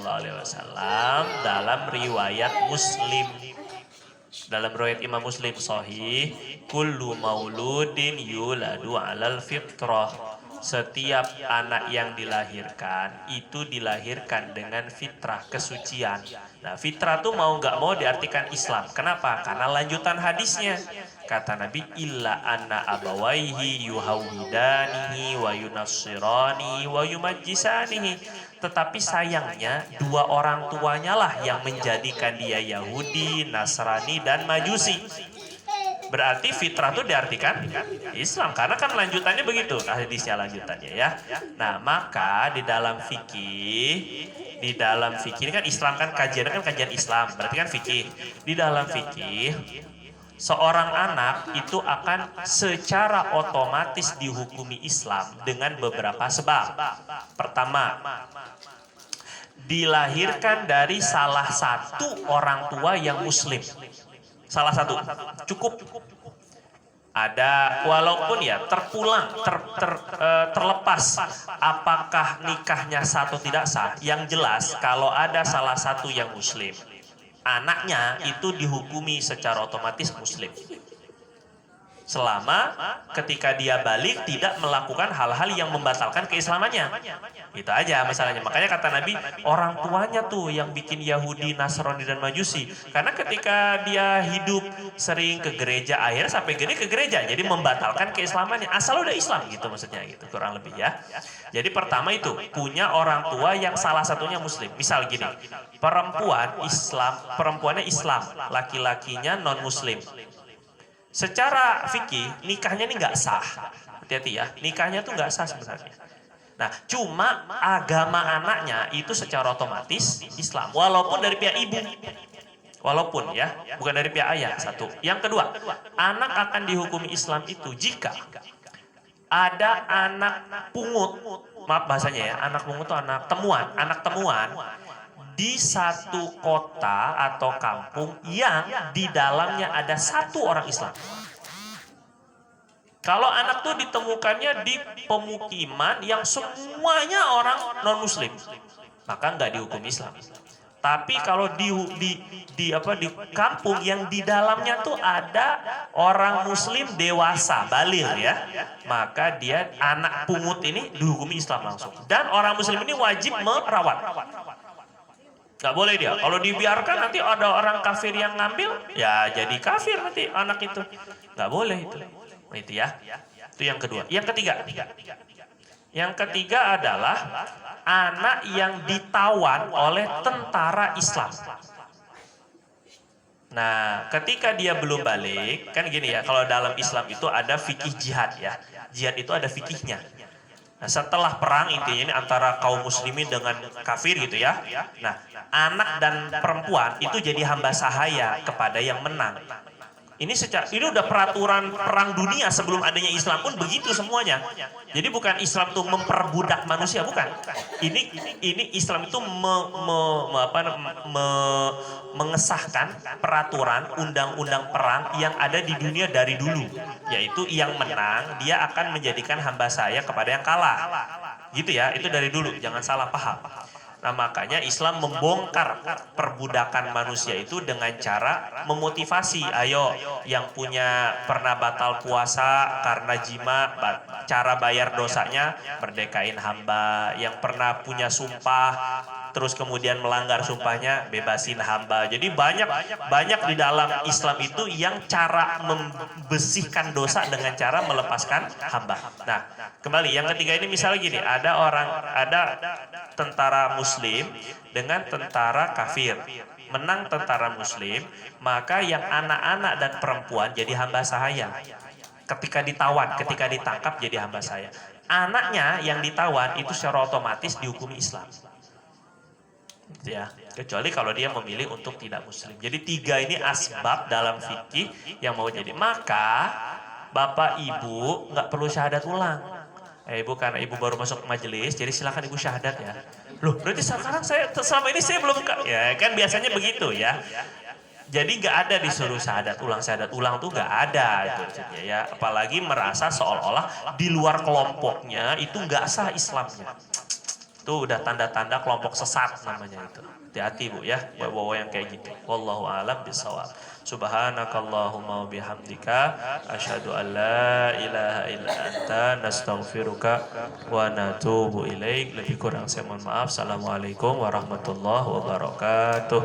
dalam riwayat Muslim. Dalam riwayat Imam Muslim sahih, kullu mauludin yuladu alal fitrah. Setiap anak yang dilahirkan itu dilahirkan dengan fitrah, kesucian. Nah, fitrah tuh mau nggak mau diartikan Islam. Kenapa? Karena lanjutan hadisnya. Kata Nabi, illa anna abawaihi yuhawidanihi wa yunassiranihi wa yumajjisanihi. Tetapi sayangnya dua orang tuanya lah yang menjadikan dia Yahudi, Nasrani, dan Majusi. Berarti fitrah itu diartikan Islam, karena kan lanjutannya begitu, hadisnya lanjutannya ya. Nah, maka di dalam fikih ini kan Islam kan kajian Islam, berarti kan fikih. Di dalam fikih seorang anak itu akan secara otomatis dihukumi Islam dengan beberapa sebab. Pertama, dilahirkan dari salah satu orang tua yang muslim. Salah satu, cukup. Ada, walaupun ya terlepas apakah nikahnya sah atau tidak sah. Yang jelas kalau ada salah satu yang muslim, anaknya itu dihukumi secara otomatis muslim. Selama ketika dia balik tidak melakukan hal-hal yang membatalkan keislamannya. Itu aja masalahnya. Makanya kata Nabi, orang tuanya tuh yang bikin Yahudi, Nasrani, dan Majusi. Karena ketika dia hidup sering ke gereja, akhirnya sampai gede ke gereja. Jadi membatalkan keislamannya. Asal udah Islam gitu maksudnya gitu. Kurang lebih ya. Jadi pertama itu, punya orang tua yang salah satunya muslim. Misal gini, perempuannya Islam, laki-lakinya non-muslim. Secara fikih nikahnya ini nggak sah, hati-hati ya, nikahnya tuh nggak sah sebenarnya. Nah, cuma agama anaknya itu secara otomatis Islam, walaupun dari pihak ibu, walaupun ya, bukan dari pihak ayah. Satu. Yang kedua, anak akan dihukumi Islam itu jika ada anak pungut, maaf bahasanya ya, anak pungut itu anak temuan di satu kota atau kampung yang di dalamnya ada satu orang Islam. Kalau anak tuh ditemukannya di pemukiman yang semuanya orang non-muslim, maka nggak dihukum Islam. Tapi kalau di kampung yang di dalamnya tuh ada orang muslim dewasa, baligh ya, maka dia anak pungut ini dihukumi Islam langsung. Dan orang muslim ini wajib merawat. Gak boleh dia. Kalau dibiarkan nanti ada orang kafir yang ngambil, ya jadi kafir nanti anak itu. Gak boleh itu. Itu ya. Itu yang kedua. Yang ketiga adalah anak yang ditawan oleh tentara Islam. Nah, ketika dia belum balik, kan gini ya, kalau dalam Islam itu ada fikih jihad ya. Jihad itu ada fikihnya. Nah, setelah perang intinya ini antara kaum muslimin dengan kafir gitu ya. Nah, anak dan perempuan itu jadi hamba sahaya kepada yang menang. Ini udah peraturan perang dunia sebelum adanya Islam pun begitu semuanya. Jadi bukan Islam itu memperbudak manusia, bukan. Ini Islam itu mengesahkan peraturan undang-undang perang yang ada di dunia dari dulu, yaitu yang menang dia akan menjadikan hamba sahaya kepada yang kalah. Gitu ya, itu dari dulu, jangan salah paham. Nah, makanya Islam membongkar perbudakan manusia itu dengan cara memotivasi. Ayo, yang pernah batal puasa karena jima, cara bayar dosanya merdekain hamba. Yang pernah punya sumpah terus kemudian melanggar sumpahnya, bebasin hamba. Jadi banyak di dalam Islam itu yang cara membersihkan dosa dengan cara melepaskan hamba. Nah, kembali yang ketiga ini misalnya gini, ada tentara muslim dengan tentara kafir. Menang tentara muslim, maka yang anak-anak dan perempuan jadi hamba sahaya. Ketika ditangkap jadi hamba sahaya. Anaknya yang ditawan itu secara otomatis dihukumi Islam. Ya, kecuali kalau dia memilih untuk tidak muslim. Jadi 3 ini asbab dalam fikih yang mau jadi. Maka Bapak Ibu nggak perlu syahadat ulang. Ibu karena Ibu baru masuk majelis, jadi silakan Ibu syahadat ya. Loh, berarti sekarang selama ini saya belum ya kan biasanya begitu ya. Jadi nggak ada disuruh syahadat ulang tuh nggak ada itu ya. Apalagi merasa seolah-olah di luar kelompoknya itu nggak sah Islamnya. Itu udah tanda-tanda kelompok sesat namanya itu. Hati-hati Bu ya, bawa yang kayak gitu. Wallahu a'lam bishawab. Subhanakallahumma bihamdika asyhadu an la ilaha illa anta nastaghfiruka wa natubu ilaik. Lebih kurang saya mohon maaf. Assalamualaikum warahmatullahi wabarakatuh.